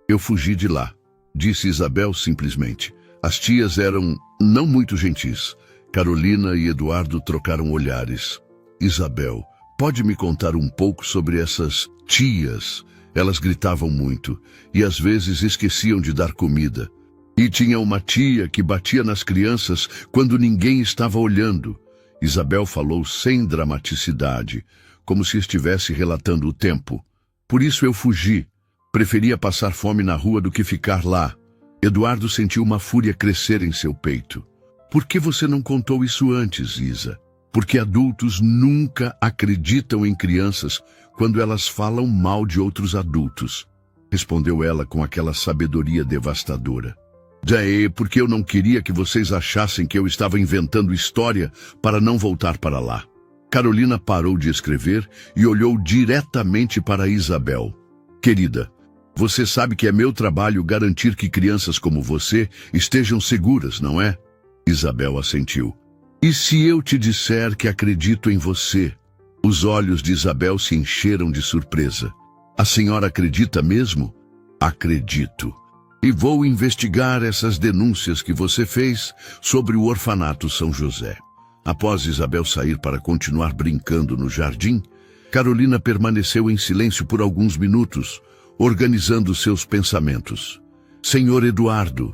Eu fugi de lá, disse Isabel simplesmente. As tias eram não muito gentis. Carolina e Eduardo trocaram olhares. Isabel, pode me contar um pouco sobre essas tias? Elas gritavam muito e às vezes esqueciam de dar comida. E tinha uma tia que batia nas crianças quando ninguém estava olhando. Isabel falou sem dramaticidade, como se estivesse relatando o tempo. Por isso eu fugi. Preferia passar fome na rua do que ficar lá. Eduardo sentiu uma fúria crescer em seu peito. Por que você não contou isso antes, Isa? Porque adultos nunca acreditam em crianças quando elas falam mal de outros adultos, respondeu ela com aquela sabedoria devastadora. É porque eu não queria que vocês achassem que eu estava inventando história para não voltar para lá. Carolina parou de escrever e olhou diretamente para Isabel. Querida, você sabe que é meu trabalho garantir que crianças como você estejam seguras, não é? Isabel assentiu. E se eu te disser que acredito em você? Os olhos de Isabel se encheram de surpresa. A senhora acredita mesmo? Acredito. E vou investigar essas denúncias que você fez sobre o orfanato São José. Após Isabel sair para continuar brincando no jardim, Carolina permaneceu em silêncio por alguns minutos, organizando seus pensamentos. Senhor Eduardo,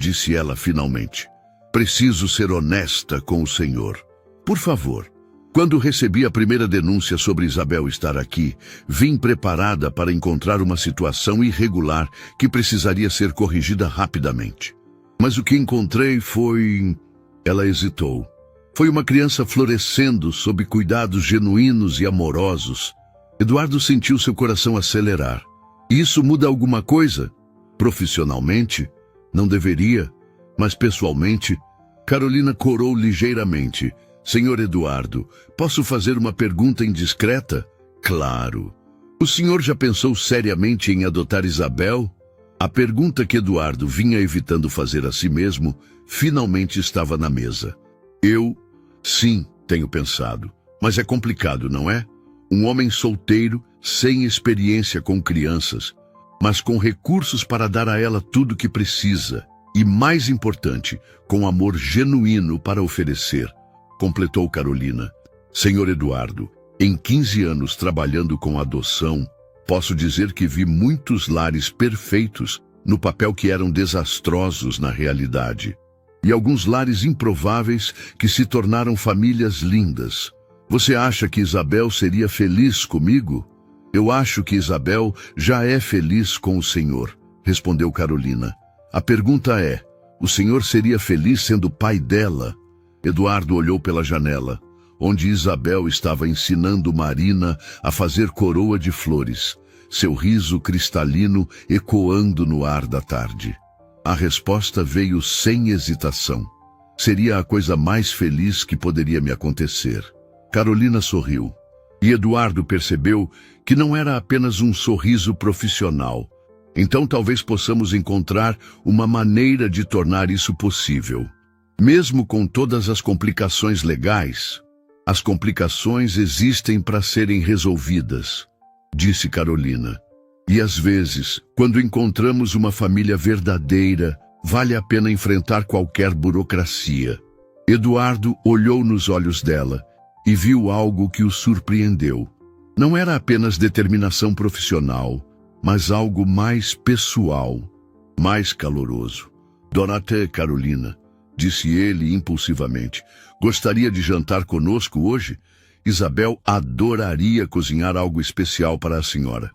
disse ela finalmente, preciso ser honesta com o senhor. Por favor. Quando recebi a primeira denúncia sobre Isabel estar aqui, vim preparada para encontrar uma situação irregular que precisaria ser corrigida rapidamente. Mas o que encontrei foi... Ela hesitou. Foi uma criança florescendo sob cuidados genuínos e amorosos. Eduardo sentiu seu coração acelerar. Isso muda alguma coisa? Profissionalmente? Não deveria, mas pessoalmente? Carolina corou ligeiramente. Senhor Eduardo, posso fazer uma pergunta indiscreta? Claro. O senhor já pensou seriamente em adotar Isabel? A pergunta que Eduardo vinha evitando fazer a si mesmo, finalmente estava na mesa. Sim, tenho pensado. Mas é complicado, não é? Um homem solteiro, sem experiência com crianças, mas com recursos para dar a ela tudo o que precisa. E mais importante, com amor genuíno para oferecer. Completou Carolina. Senhor Eduardo, em 15 anos trabalhando com adoção, posso dizer que vi muitos lares perfeitos no papel que eram desastrosos na realidade. E alguns lares improváveis que se tornaram famílias lindas. Você acha que Isabel seria feliz comigo? Eu acho que Isabel já é feliz com o senhor, respondeu Carolina. A pergunta é, o senhor seria feliz sendo pai dela? Eduardo olhou pela janela, onde Isabel estava ensinando Marina a fazer coroa de flores, seu riso cristalino ecoando no ar da tarde. A resposta veio sem hesitação. Seria a coisa mais feliz que poderia me acontecer. Carolina sorriu. E Eduardo percebeu que não era apenas um sorriso profissional. Então talvez possamos encontrar uma maneira de tornar isso possível. Mesmo com todas as complicações legais, as complicações existem para serem resolvidas, disse Carolina. E às vezes, quando encontramos uma família verdadeira, vale a pena enfrentar qualquer burocracia. Eduardo olhou nos olhos dela e viu algo que o surpreendeu. Não era apenas determinação profissional, mas algo mais pessoal, mais caloroso. Dona Carolina, disse ele impulsivamente, gostaria de jantar conosco hoje? Isabel adoraria cozinhar algo especial para a senhora.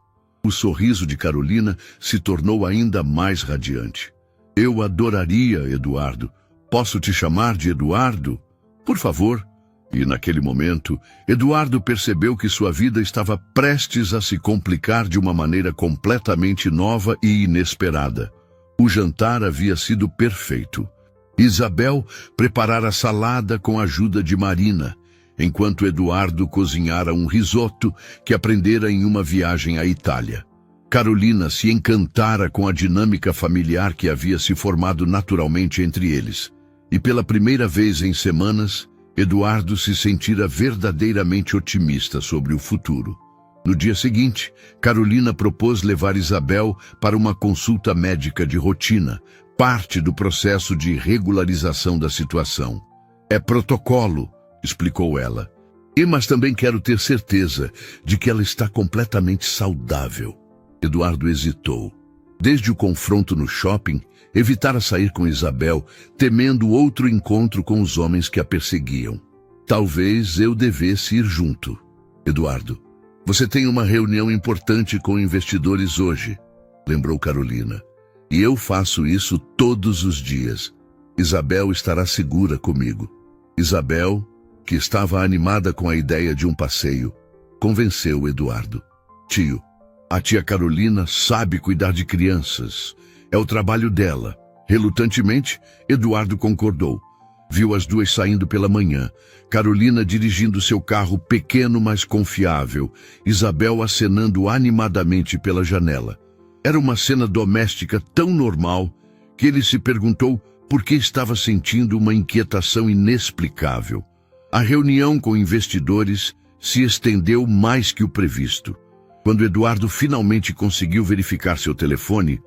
O sorriso de Carolina se tornou ainda mais radiante. Eu adoraria, Eduardo. Posso te chamar de Eduardo? Por favor. E naquele momento, Eduardo percebeu que sua vida estava prestes a se complicar de uma maneira completamente nova e inesperada. O jantar havia sido perfeito. Isabel preparara salada com a ajuda de Marina, enquanto Eduardo cozinhara um risoto que aprendera em uma viagem à Itália. Carolina se encantara com a dinâmica familiar que havia se formado naturalmente entre eles. E pela primeira vez em semanas, Eduardo se sentira verdadeiramente otimista sobre o futuro. No dia seguinte, Carolina propôs levar Isabel para uma consulta médica de rotina, parte do processo de regularização da situação. É protocolo, explicou ela. Mas também quero ter certeza de que ela está completamente saudável. Eduardo hesitou. Desde o confronto no shopping, evitara sair com Isabel, temendo outro encontro com os homens que a perseguiam. Talvez eu devesse ir junto. Eduardo, você tem uma reunião importante com investidores hoje, lembrou Carolina. E eu faço isso todos os dias. Isabel estará segura comigo. Isabel, que estava animada com a ideia de um passeio, convenceu Eduardo. Tio, a tia Carolina sabe cuidar de crianças. É o trabalho dela. Relutantemente, Eduardo concordou. Viu as duas saindo pela manhã. Carolina dirigindo seu carro pequeno, mas confiável. Isabel acenando animadamente pela janela. Era uma cena doméstica tão normal que ele se perguntou por que estava sentindo uma inquietação inexplicável. A reunião com investidores se estendeu mais que o previsto. Quando Eduardo finalmente conseguiu verificar seu telefone,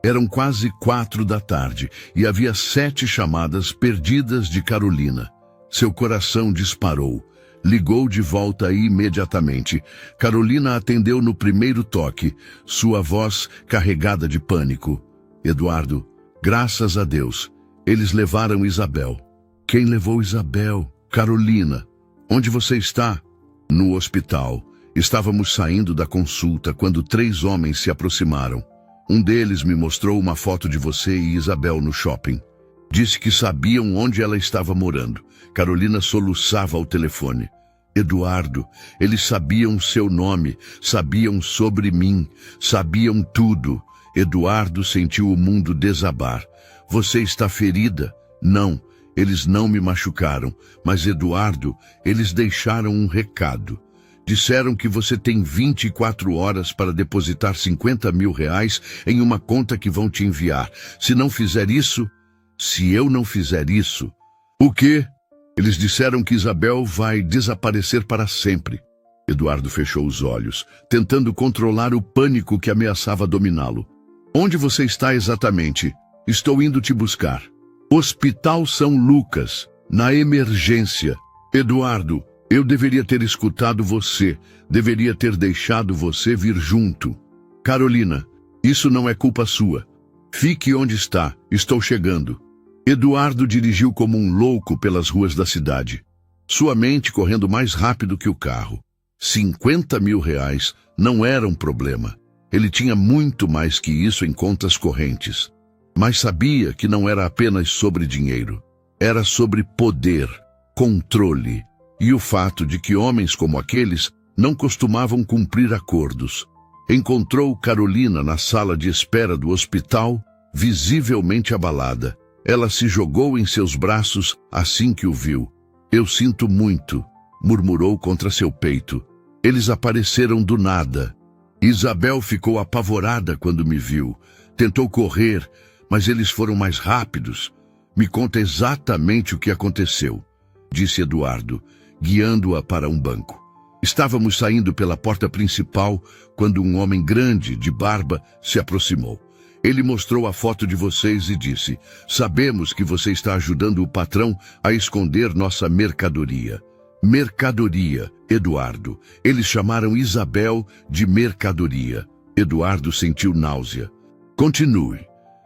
eram quase 4 da tarde e havia 7 chamadas perdidas de Carolina. Seu coração disparou. Ligou de volta imediatamente. Carolina atendeu no primeiro toque, sua voz carregada de pânico. Eduardo, graças a Deus, eles levaram Isabel. Quem levou Isabel? Carolina. Onde você está? No hospital. Estávamos saindo da consulta quando 3 homens se aproximaram. Um deles me mostrou uma foto de você e Isabel no shopping. Disse que sabiam onde ela estava morando. Carolina soluçava ao telefone. Eduardo, eles sabiam seu nome, sabiam sobre mim, sabiam tudo. Eduardo sentiu o mundo desabar. Você está ferida? Não, eles não me machucaram. Mas Eduardo, eles deixaram um recado. Disseram que você tem 24 horas para depositar R$50 mil em uma conta que vão te enviar. Se não fizer isso... Se eu não fizer isso... O quê? Eles disseram que Isabel vai desaparecer para sempre. Eduardo fechou os olhos, tentando controlar o pânico que ameaçava dominá-lo. Onde você está exatamente? Estou indo te buscar. Hospital São Lucas, na emergência. Eduardo, eu deveria ter escutado você, deveria ter deixado você vir junto. Carolina, isso não é culpa sua. Fique onde está, estou chegando. Eduardo dirigiu como um louco pelas ruas da cidade, sua mente correndo mais rápido que o carro. R$50 mil não era um problema. Ele tinha muito mais que isso em contas correntes. Mas sabia que não era apenas sobre dinheiro. Era sobre poder, controle e o fato de que homens como aqueles não costumavam cumprir acordos. Encontrou Carolina na sala de espera do hospital, visivelmente abalada. Ela se jogou em seus braços assim que o viu. Eu sinto muito, murmurou contra seu peito. Eles apareceram do nada. Isabel ficou apavorada quando me viu. Tentou correr, mas eles foram mais rápidos. Me conta exatamente o que aconteceu, disse Eduardo, guiando-a para um banco. Estávamos saindo pela porta principal quando um homem grande, de barba, se aproximou. Ele mostrou a foto de vocês e disse: sabemos que você está ajudando o patrão a esconder nossa mercadoria. Mercadoria, Eduardo. Eles chamaram Isabel de mercadoria. Eduardo sentiu náusea. Continue.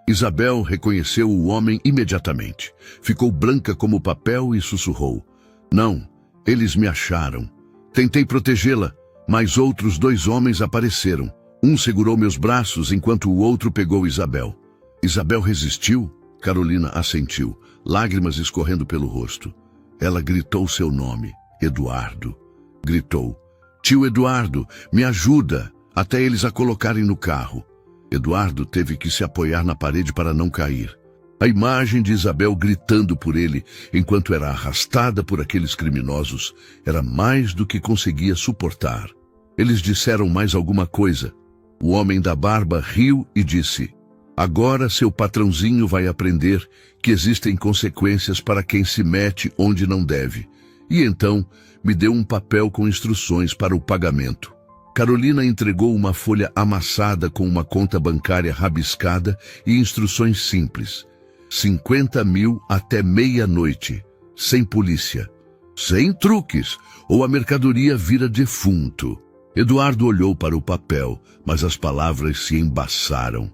Isabel reconheceu o homem imediatamente. Ficou branca como papel e sussurrou: não, eles me acharam. Tentei protegê-la, mas outros 2 homens apareceram. Um segurou meus braços enquanto o outro pegou Isabel. Isabel resistiu? Carolina assentiu, lágrimas escorrendo pelo rosto. Ela gritou seu nome, Eduardo. Gritou: tio Eduardo, me ajuda, até eles a colocarem no carro. Eduardo teve que se apoiar na parede para não cair. A imagem de Isabel gritando por ele, enquanto era arrastada por aqueles criminosos, era mais do que conseguia suportar. Eles disseram mais alguma coisa. O homem da barba riu e disse: agora seu patrãozinho vai aprender que existem consequências para quem se mete onde não deve. E então me deu um papel com instruções para o pagamento. Carolina entregou uma folha amassada com uma conta bancária rabiscada e instruções simples. 50 mil até meia-noite, sem polícia, sem truques, ou a mercadoria vira defunto. Eduardo olhou para o papel, mas as palavras se embaçaram.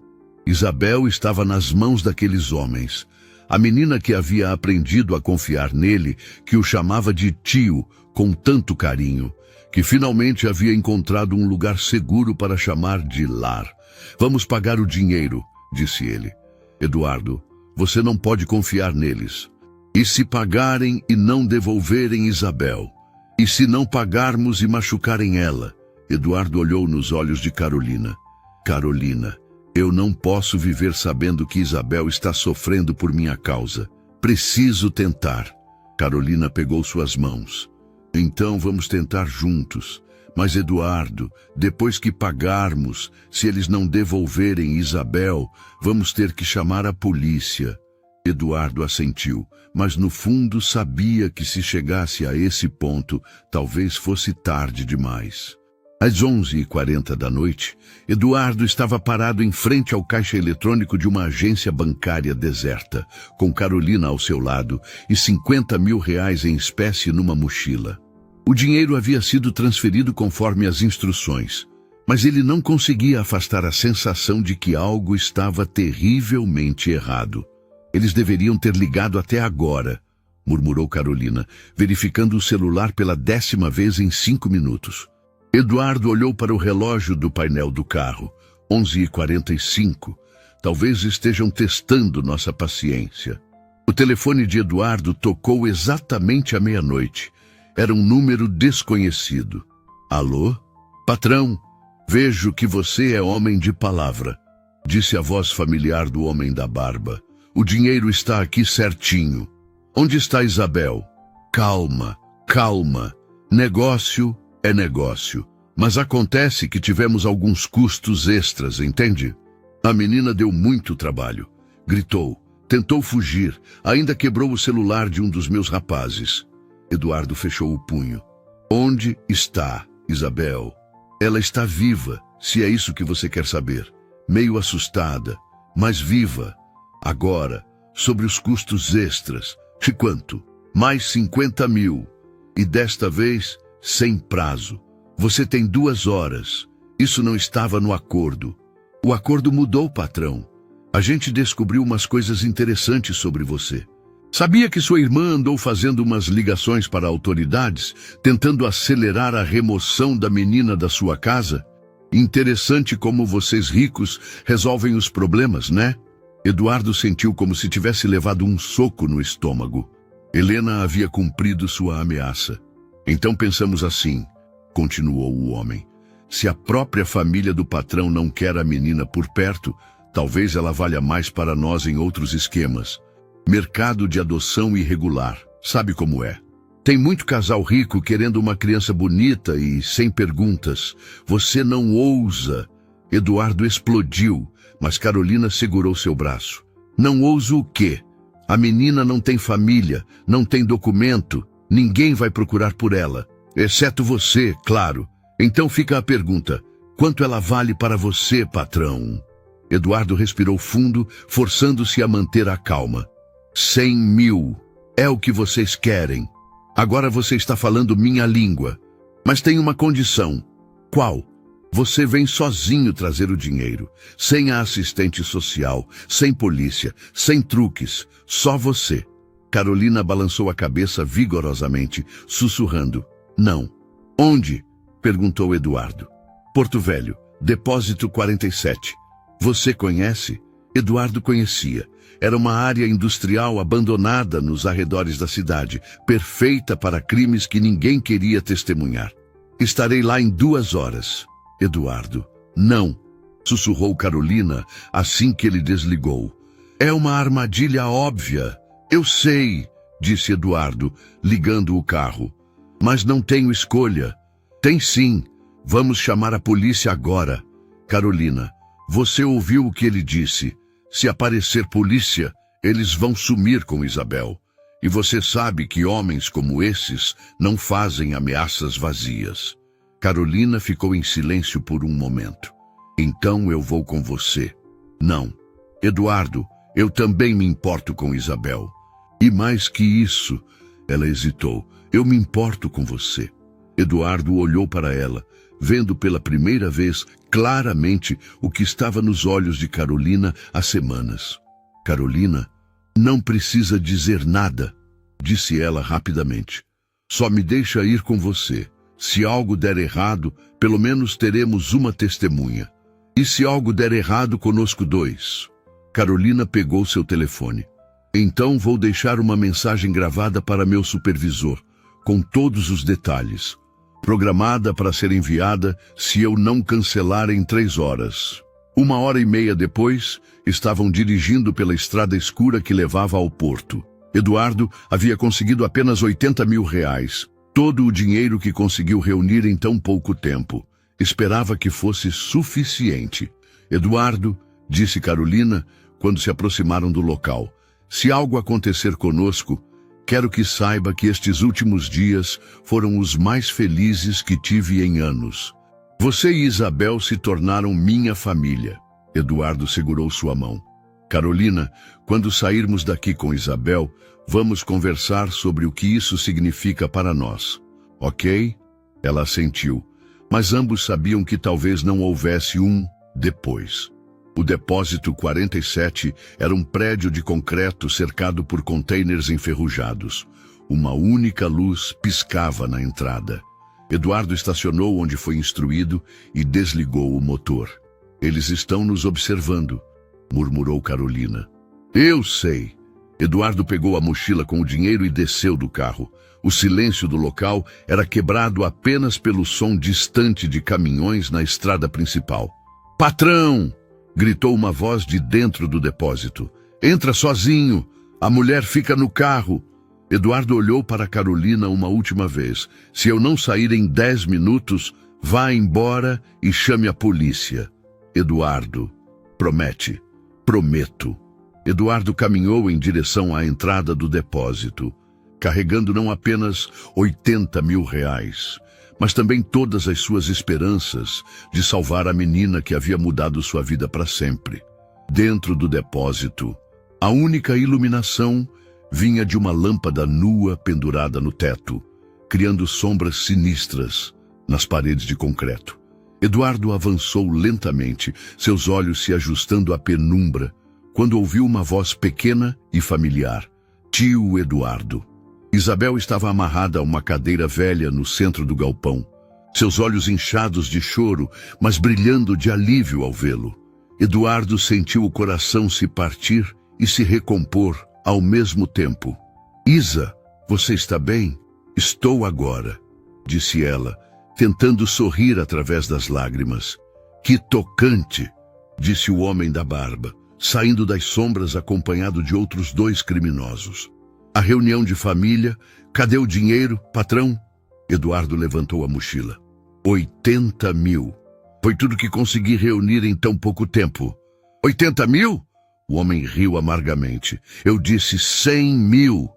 Isabel estava nas mãos daqueles homens. A menina que havia aprendido a confiar nele, que o chamava de tio com tanto carinho, que finalmente havia encontrado um lugar seguro para chamar de lar. Vamos pagar o dinheiro, disse ele. Eduardo, você não pode confiar neles. E se pagarem e não devolverem Isabel? E se não pagarmos e machucarem ela? Eduardo olhou nos olhos de Carolina. Carolina, eu não posso viver sabendo que Isabel está sofrendo por minha causa. Preciso tentar. Carolina pegou suas mãos. Então vamos tentar juntos. Mas Eduardo, depois que pagarmos, se eles não devolverem Isabel, vamos ter que chamar a polícia. Eduardo assentiu, mas no fundo sabia que se chegasse a esse ponto, talvez fosse tarde demais. Às 11h40 da noite, Eduardo estava parado em frente ao caixa eletrônico de uma agência bancária deserta, com Carolina ao seu lado e 50 mil reais em espécie numa mochila. O dinheiro havia sido transferido conforme as instruções, mas ele não conseguia afastar a sensação de que algo estava terrivelmente errado. Eles deveriam ter ligado até agora, murmurou Carolina, verificando o celular pela 10ª vez em 5 minutos. Eduardo olhou para o relógio do painel do carro. 11h45. Talvez estejam testando nossa paciência. O telefone de Eduardo tocou exatamente à meia-noite. Era um número desconhecido. Alô? Patrão, vejo que você é homem de palavra, disse a voz familiar do homem da barba. O dinheiro está aqui certinho. Onde está Isabel? Calma, calma. Negócio é negócio. Mas acontece que tivemos alguns custos extras, entende? A menina deu muito trabalho. Gritou, tentou fugir, ainda quebrou o celular de um dos meus rapazes. Eduardo fechou o punho. Onde está Isabel? Ela está viva, se é isso que você quer saber. Meio assustada, mas viva. Agora, sobre os custos extras. De quanto? Mais 50 mil. E desta vez, sem prazo. Você tem 2 horas. Isso não estava no acordo. O acordo mudou, patrão. A gente descobriu umas coisas interessantes sobre você. Sabia que sua irmã andou fazendo umas ligações para autoridades, tentando acelerar a remoção da menina da sua casa? Interessante como vocês ricos resolvem os problemas, né? Eduardo sentiu como se tivesse levado um soco no estômago. Helena havia cumprido sua ameaça. Então pensamos assim, continuou o homem. Se a própria família do patrão não quer a menina por perto, talvez ela valha mais para nós em outros esquemas. Mercado de adoção irregular, sabe como é? Tem muito casal rico querendo uma criança bonita e sem perguntas. Você não ousa. Eduardo explodiu, mas Carolina segurou seu braço. Não ouso o quê? A menina não tem família, não tem documento, ninguém vai procurar por ela. Exceto você, claro. Então fica a pergunta: quanto ela vale para você, patrão? Eduardo respirou fundo, forçando-se a manter a calma. 100 mil. É o que vocês querem. Agora você está falando minha língua. Mas tem uma condição. Qual? Você vem sozinho trazer o dinheiro, sem a assistente social, sem polícia, sem truques, só você. Carolina balançou a cabeça vigorosamente, sussurrando. Não. Onde? Perguntou Eduardo. Porto Velho, depósito 47. Você conhece? Eduardo conhecia. Era uma área industrial abandonada nos arredores da cidade, perfeita para crimes que ninguém queria testemunhar. Estarei lá em 2 horas. Eduardo. Não, sussurrou Carolina assim que ele desligou. É uma armadilha óbvia. Eu sei, disse Eduardo, ligando o carro. Mas não tenho escolha. Tem sim. Vamos chamar a polícia agora. Carolina, você ouviu o que ele disse. Se aparecer polícia, eles vão sumir com Isabel. E você sabe que homens como esses não fazem ameaças vazias. Carolina ficou em silêncio por um momento. Então eu vou com você. Não. Eduardo, eu também me importo com Isabel. E mais que isso, ela hesitou. Eu me importo com você. Eduardo olhou para ela, vendo pela primeira vez claramente o que estava nos olhos de Carolina há semanas. Carolina, não precisa dizer nada, disse ela rapidamente. Só me deixa ir com você. Se algo der errado, pelo menos teremos uma testemunha. E se algo der errado, conosco 2. Carolina pegou seu telefone. Então vou deixar uma mensagem gravada para meu supervisor, com todos os detalhes. Programada para ser enviada se eu não cancelar em 3 horas. 1h30 depois, estavam dirigindo pela estrada escura que levava ao porto. Eduardo havia conseguido apenas 80 mil reais, todo o dinheiro que conseguiu reunir em tão pouco tempo. Esperava que fosse suficiente. Eduardo, disse Carolina, quando se aproximaram do local, se algo acontecer conosco, quero que saiba que estes últimos dias foram os mais felizes que tive em anos. Você e Isabel se tornaram minha família. Eduardo segurou sua mão. Carolina, quando sairmos daqui com Isabel, vamos conversar sobre o que isso significa para nós. Ok? Ela assentiu, mas ambos sabiam que talvez não houvesse um depois. O depósito 47 era um prédio de concreto cercado por contêineres enferrujados. Uma única luz piscava na entrada. Eduardo estacionou onde foi instruído e desligou o motor. Eles estão nos observando, murmurou Carolina. Eu sei. Eduardo pegou a mochila com o dinheiro e desceu do carro. O silêncio do local era quebrado apenas pelo som distante de caminhões na estrada principal. Patrão! Gritou uma voz de dentro do depósito. Entra sozinho! A mulher fica no carro! Eduardo olhou para Carolina uma última vez. Se eu não sair em 10 minutos, vá embora e chame a polícia. Eduardo, promete. Prometo. Eduardo caminhou em direção à entrada do depósito, carregando não apenas 80 mil reais, mas também todas as suas esperanças de salvar a menina que havia mudado sua vida para sempre. Dentro do depósito, a única iluminação vinha de uma lâmpada nua pendurada no teto, criando sombras sinistras nas paredes de concreto. Eduardo avançou lentamente, seus olhos se ajustando à penumbra, quando ouviu uma voz pequena e familiar. Tio Eduardo. Isabel estava amarrada a uma cadeira velha no centro do galpão, seus olhos inchados de choro, mas brilhando de alívio ao vê-lo. Eduardo sentiu o coração se partir e se recompor ao mesmo tempo. Isa, você está bem? Estou agora, disse ela, tentando sorrir através das lágrimas. Que tocante, disse o homem da barba, saindo das sombras acompanhado de outros 2 criminosos. A reunião de família. Cadê o dinheiro, patrão? Eduardo levantou a mochila. 80 mil. Foi tudo que consegui reunir em tão pouco tempo. 80 mil? O homem riu amargamente. Eu disse 100 mil.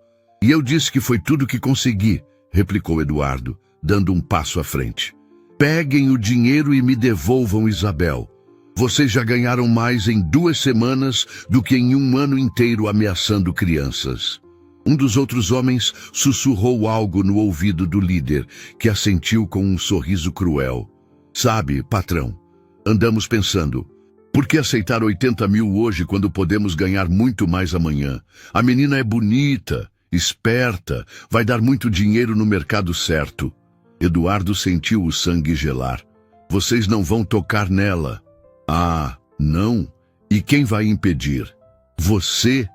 E eu disse que foi tudo que consegui, replicou Eduardo, dando um passo à frente. Peguem o dinheiro e me devolvam Isabel. Vocês já ganharam mais em 2 semanas do que em 1 ano inteiro ameaçando crianças. Um dos outros homens sussurrou algo no ouvido do líder, que assentiu com um sorriso cruel. Sabe, patrão, andamos pensando, por que aceitar 80 mil hoje quando podemos ganhar muito mais amanhã? A menina é bonita, esperta, vai dar muito dinheiro no mercado certo. Eduardo sentiu o sangue gelar. Vocês não vão tocar nela. Ah, não? E quem vai impedir? Você?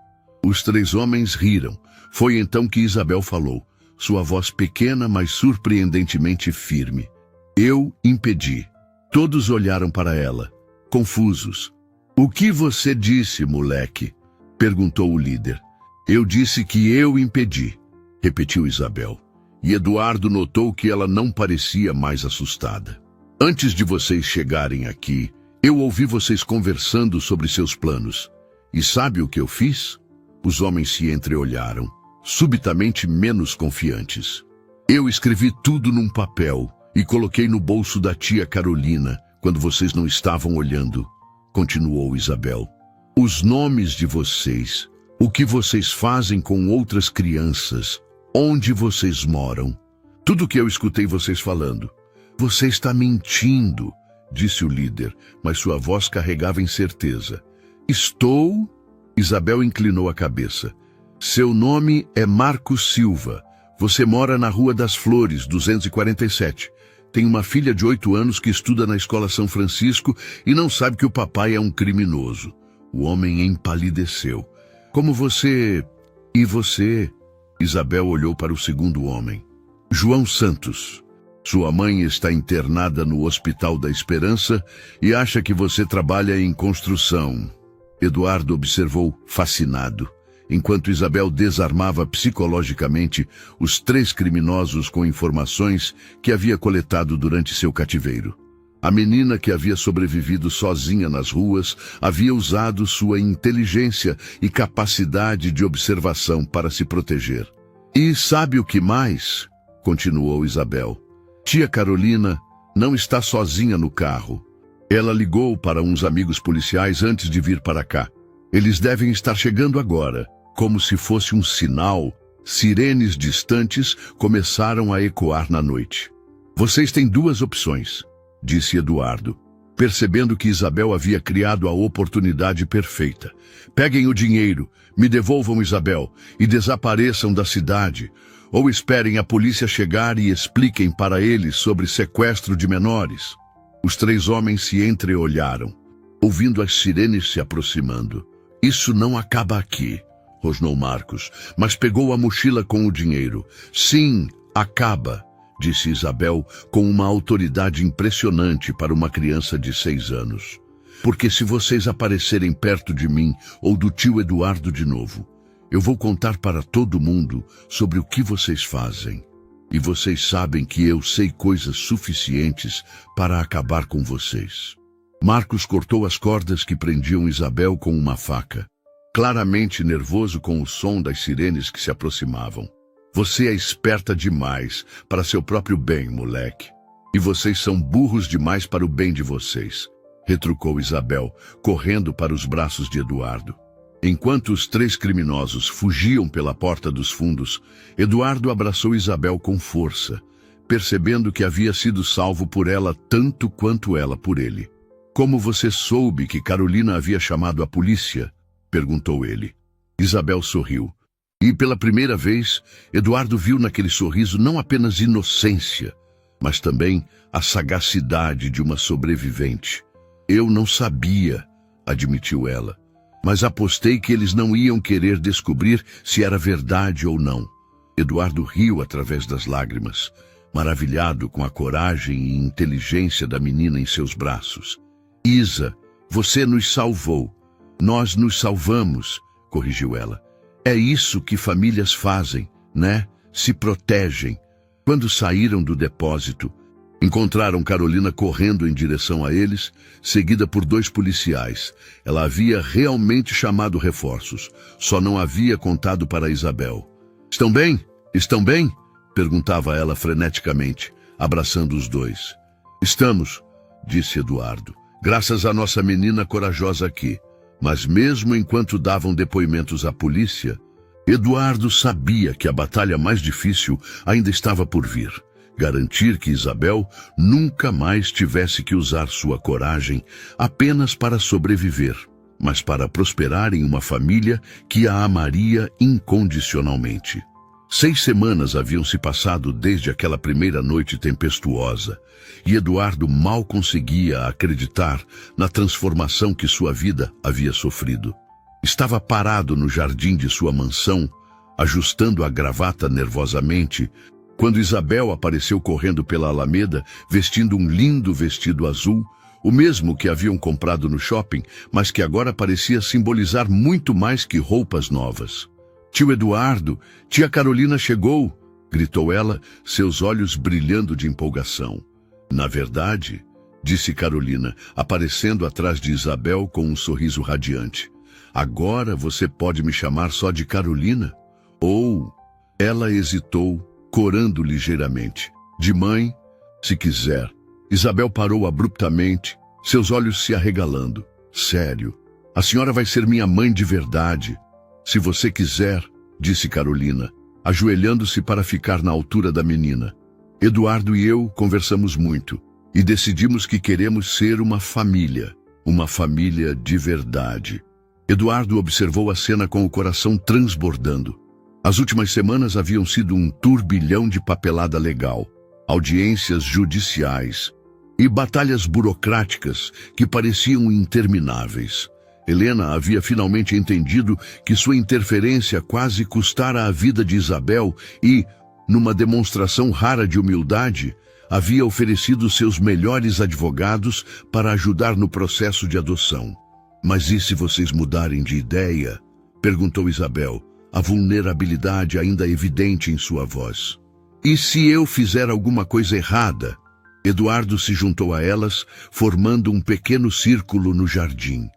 Os 3 homens riram. Foi então que Isabel falou, sua voz pequena, mas surpreendentemente firme. Eu impedi. Todos olharam para ela, confusos. O que você disse, moleque? Perguntou o líder. Eu disse que eu impedi, repetiu Isabel. E Eduardo notou que ela não parecia mais assustada. Antes de vocês chegarem aqui, eu ouvi vocês conversando sobre seus planos. E sabe o que eu fiz? Os homens se entreolharam, subitamente menos confiantes. Eu escrevi tudo num papel e coloquei no bolso da tia Carolina, quando vocês não estavam olhando, continuou Isabel. Os nomes de vocês, o que vocês fazem com outras crianças, onde vocês moram. Tudo que eu escutei vocês falando. Você está mentindo, disse o líder, mas sua voz carregava incerteza. Estou? Isabel inclinou a cabeça. Seu nome é Marcos Silva. Você mora na Rua das Flores, 247. Tem uma filha de 8 anos que estuda na Escola São Francisco e não sabe que o papai é um criminoso. O homem empalideceu. Como você... E você... Isabel olhou para o segundo homem. João Santos. Sua mãe está internada no Hospital da Esperança e acha que você trabalha em construção. Eduardo observou, fascinado, enquanto Isabel desarmava psicologicamente os 3 criminosos com informações que havia coletado durante seu cativeiro. A menina que havia sobrevivido sozinha nas ruas havia usado sua inteligência e capacidade de observação para se proteger. E sabe o que mais? Continuou Isabel. Tia Carolina não está sozinha no carro. Ela ligou para uns amigos policiais antes de vir para cá. Eles devem estar chegando agora. Como se fosse um sinal, sirenes distantes começaram a ecoar na noite. Vocês têm 2 opções, disse Eduardo, percebendo que Isabel havia criado a oportunidade perfeita. Peguem o dinheiro, me devolvam Isabel e desapareçam da cidade, ou esperem a polícia chegar e expliquem para eles sobre sequestro de menores. Os 3 homens se entreolharam, ouvindo as sirenes se aproximando. Isso não acaba aqui, rosnou Marcos, mas pegou a mochila com o dinheiro. Sim, acaba, disse Isabel com uma autoridade impressionante para uma criança de 6 anos. Porque se vocês aparecerem perto de mim ou do tio Eduardo de novo, eu vou contar para todo mundo sobre o que vocês fazem. E vocês sabem que eu sei coisas suficientes para acabar com vocês. Marcos cortou as cordas que prendiam Isabel com uma faca, claramente nervoso com o som das sirenes que se aproximavam. Você é esperta demais para seu próprio bem, moleque. E vocês são burros demais para o bem de vocês, retrucou Isabel, correndo para os braços de Eduardo. Enquanto os 3 criminosos fugiam pela porta dos fundos, Eduardo abraçou Isabel com força, percebendo que havia sido salvo por ela tanto quanto ela por ele. Como você soube que Carolina havia chamado a polícia? Perguntou ele. Isabel sorriu. E pela primeira vez, Eduardo viu naquele sorriso não apenas inocência, mas também a sagacidade de uma sobrevivente. Eu não sabia, admitiu ela. Mas apostei que eles não iam querer descobrir se era verdade ou não. Eduardo riu através das lágrimas, maravilhado com a coragem e inteligência da menina em seus braços. Isa, você nos salvou. Nós nos salvamos, corrigiu ela. É isso que famílias fazem, né? Se protegem. Quando saíram do depósito, encontraram Carolina correndo em direção a eles, seguida por 2 policiais. Ela havia realmente chamado reforços, só não havia contado para Isabel. Estão bem? Estão bem? Perguntava ela freneticamente, abraçando os 2. Estamos, disse Eduardo, graças à nossa menina corajosa aqui. Mas mesmo enquanto davam depoimentos à polícia, Eduardo sabia que a batalha mais difícil ainda estava por vir. Garantir que Isabel nunca mais tivesse que usar sua coragem apenas para sobreviver, mas para prosperar em uma família que a amaria incondicionalmente. 6 semanas haviam se passado desde aquela primeira noite tempestuosa, e Eduardo mal conseguia acreditar na transformação que sua vida havia sofrido. Estava parado no jardim de sua mansão, ajustando a gravata nervosamente, quando Isabel apareceu correndo pela alameda, vestindo um lindo vestido azul, o mesmo que haviam comprado no shopping, mas que agora parecia simbolizar muito mais que roupas novas. Tio Eduardo, tia Carolina chegou, gritou ela, seus olhos brilhando de empolgação. Na verdade, disse Carolina, aparecendo atrás de Isabel com um sorriso radiante. Agora você pode me chamar só de Carolina? Ou... Ela hesitou, corando ligeiramente. De mãe, se quiser. Isabel parou abruptamente, seus olhos se arregalando. Sério, a senhora vai ser minha mãe de verdade. Se você quiser, disse Carolina, ajoelhando-se para ficar na altura da menina. Eduardo e eu conversamos muito e decidimos que queremos ser uma família de verdade. Eduardo observou a cena com o coração transbordando. As últimas semanas haviam sido um turbilhão de papelada legal, audiências judiciais e batalhas burocráticas que pareciam intermináveis. Helena havia finalmente entendido que sua interferência quase custara a vida de Isabel e, numa demonstração rara de humildade, havia oferecido seus melhores advogados para ajudar no processo de adoção. Mas e se vocês mudarem de ideia? Perguntou Isabel, a vulnerabilidade ainda evidente em sua voz. E se eu fizer alguma coisa errada? Eduardo se juntou a elas, formando um pequeno círculo no jardim.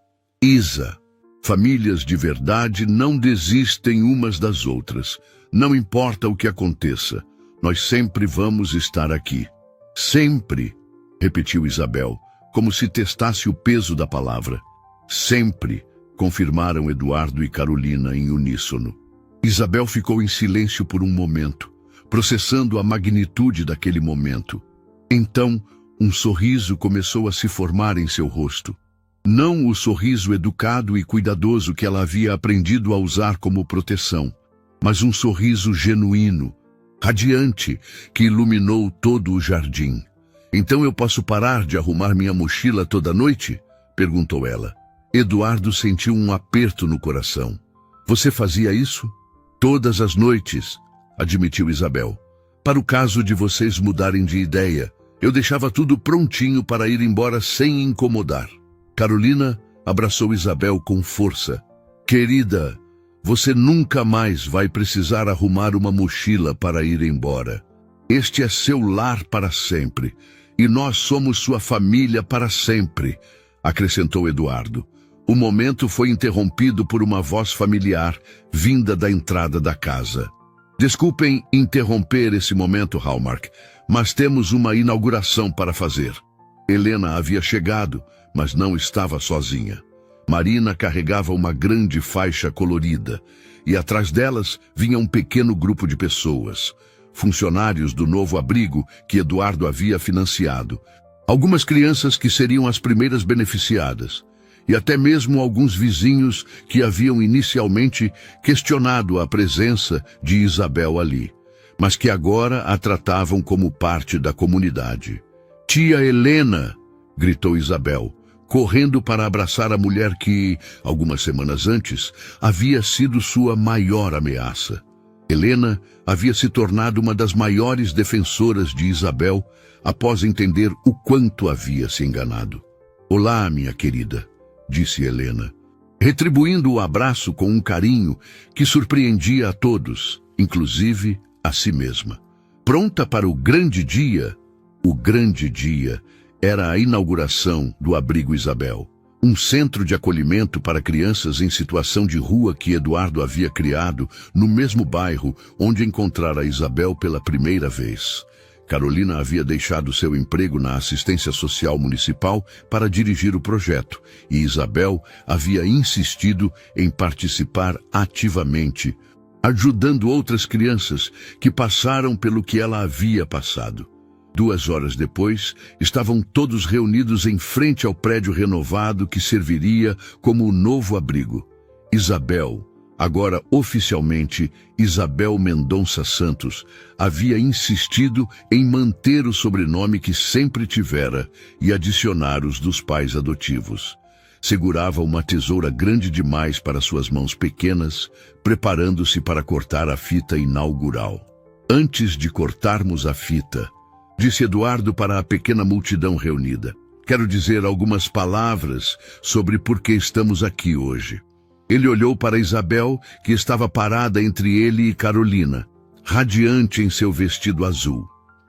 Isa, famílias de verdade não desistem umas das outras. Não importa o que aconteça, nós sempre vamos estar aqui. Sempre, repetiu Isabel, como se testasse o peso da palavra. Sempre, confirmaram Eduardo e Carolina em uníssono. Isabel ficou em silêncio por um momento, processando a magnitude daquele momento. Então, um sorriso começou a se formar em seu rosto. Não o sorriso educado e cuidadoso que ela havia aprendido a usar como proteção, mas um sorriso genuíno, radiante, que iluminou todo o jardim. Então eu posso parar de arrumar minha mochila toda noite? Perguntou ela. Eduardo sentiu um aperto no coração. Você fazia isso? Todas as noites, admitiu Isabel. Para o caso de vocês mudarem de ideia, eu deixava tudo prontinho para ir embora sem incomodar. Carolina abraçou Isabel com força. Querida, você nunca mais vai precisar arrumar uma mochila para ir embora. Este é seu lar para sempre, e nós somos sua família para sempre, acrescentou Eduardo. O momento foi interrompido por uma voz familiar vinda da entrada da casa. Desculpem interromper esse momento, Hallmark, mas temos uma inauguração para fazer. Helena havia chegado, mas não estava sozinha. Marina carregava uma grande faixa colorida, e atrás delas vinha um pequeno grupo de pessoas, funcionários do novo abrigo que Eduardo havia financiado, algumas crianças que seriam as primeiras beneficiadas, e até mesmo alguns vizinhos que haviam inicialmente questionado a presença de Isabel ali, mas que agora a tratavam como parte da comunidade. Tia Helena! Gritou Isabel, correndo para abraçar a mulher que, algumas semanas antes, havia sido sua maior ameaça. Helena havia se tornado uma das maiores defensoras de Isabel após entender o quanto havia se enganado. Olá, minha querida, disse Helena. retribuindo o abraço com um carinho que surpreendia a todos, inclusive a si mesma. Pronta para o grande dia era a inauguração do Abrigo Isabel, um centro de acolhimento para crianças em situação de rua que Eduardo havia criado no mesmo bairro onde encontrara Isabel pela primeira vez. Carolina havia deixado seu emprego na assistência social municipal para dirigir o projeto, e Isabel havia insistido em participar ativamente, ajudando outras crianças que passaram pelo que ela havia passado. 2 horas depois, estavam todos reunidos em frente ao prédio renovado que serviria como o novo abrigo. Isabel, agora oficialmente Isabel Mendonça Santos, havia insistido em manter o sobrenome que sempre tivera e adicionar os dos pais adotivos. Segurava uma tesoura grande demais para suas mãos pequenas, preparando-se para cortar a fita inaugural. Antes de cortarmos a fita, disse Eduardo para a pequena multidão reunida, quero dizer algumas palavras sobre por que estamos aqui hoje. Ele olhou para Isabel, que estava parada entre ele e Carolina, radiante em seu vestido azul.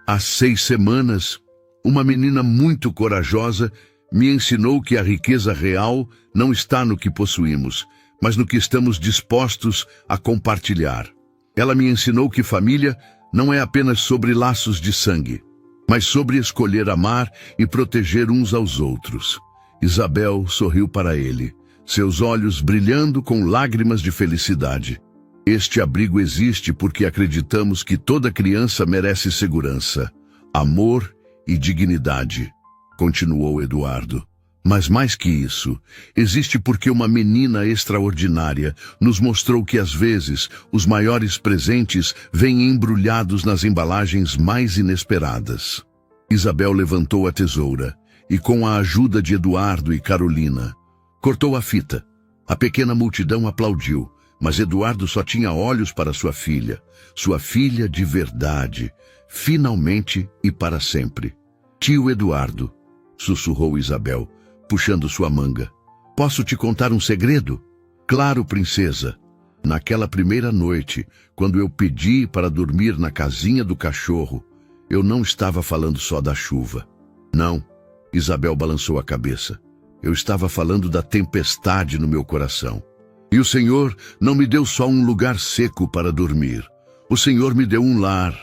Há 6 semanas, uma menina muito corajosa me ensinou que a riqueza real não está no que possuímos, mas no que estamos dispostos a compartilhar. Ela me ensinou que família não é apenas sobre laços de sangue, mas sobre escolher amar e proteger uns aos outros. Isabel sorriu para ele, seus olhos brilhando com lágrimas de felicidade. Este abrigo existe porque acreditamos que toda criança merece segurança, amor e dignidade, continuou Eduardo. Mas mais que isso, existe porque uma menina extraordinária nos mostrou que às vezes os maiores presentes vêm embrulhados nas embalagens mais inesperadas. Isabel levantou a tesoura e, com a ajuda de Eduardo e Carolina, cortou a fita. A pequena multidão aplaudiu, mas Eduardo só tinha olhos para sua filha de verdade, finalmente e para sempre. Tio Eduardo, sussurrou Isabel, puxando sua manga. Posso te contar um segredo? Claro, princesa. Naquela primeira noite, quando eu pedi para dormir na casinha do cachorro, eu não estava falando só da chuva. Não, Isabel balançou a cabeça. Eu estava falando da tempestade no meu coração. E o Senhor não me deu só um lugar seco para dormir. O Senhor me deu um lar.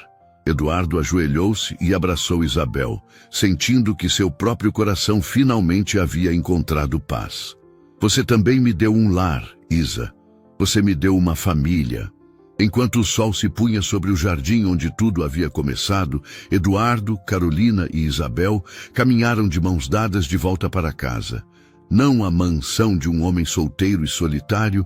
Eduardo ajoelhou-se e abraçou Isabel, sentindo que seu próprio coração finalmente havia encontrado paz. Você também me deu um lar, Isa. Você me deu uma família. Enquanto o sol se punha sobre o jardim onde tudo havia começado, Eduardo, Carolina e Isabel caminharam de mãos dadas de volta para casa. Não a mansão de um homem solteiro e solitário,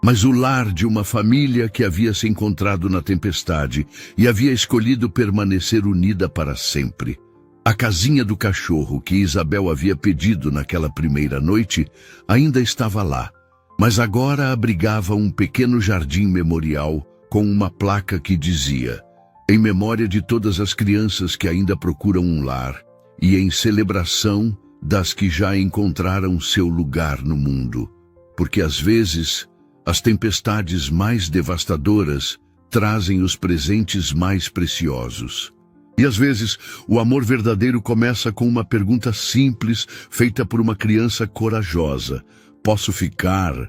mas o lar de uma família que havia se encontrado na tempestade e havia escolhido permanecer unida para sempre. A casinha do cachorro que Isabel havia pedido naquela primeira noite ainda estava lá, mas agora abrigava um pequeno jardim memorial com uma placa que dizia: em memória de todas as crianças que ainda procuram um lar e em celebração das que já encontraram seu lugar no mundo. Porque às vezes as tempestades mais devastadoras trazem os presentes mais preciosos. E às vezes o amor verdadeiro começa com uma pergunta simples feita por uma criança corajosa: posso ficar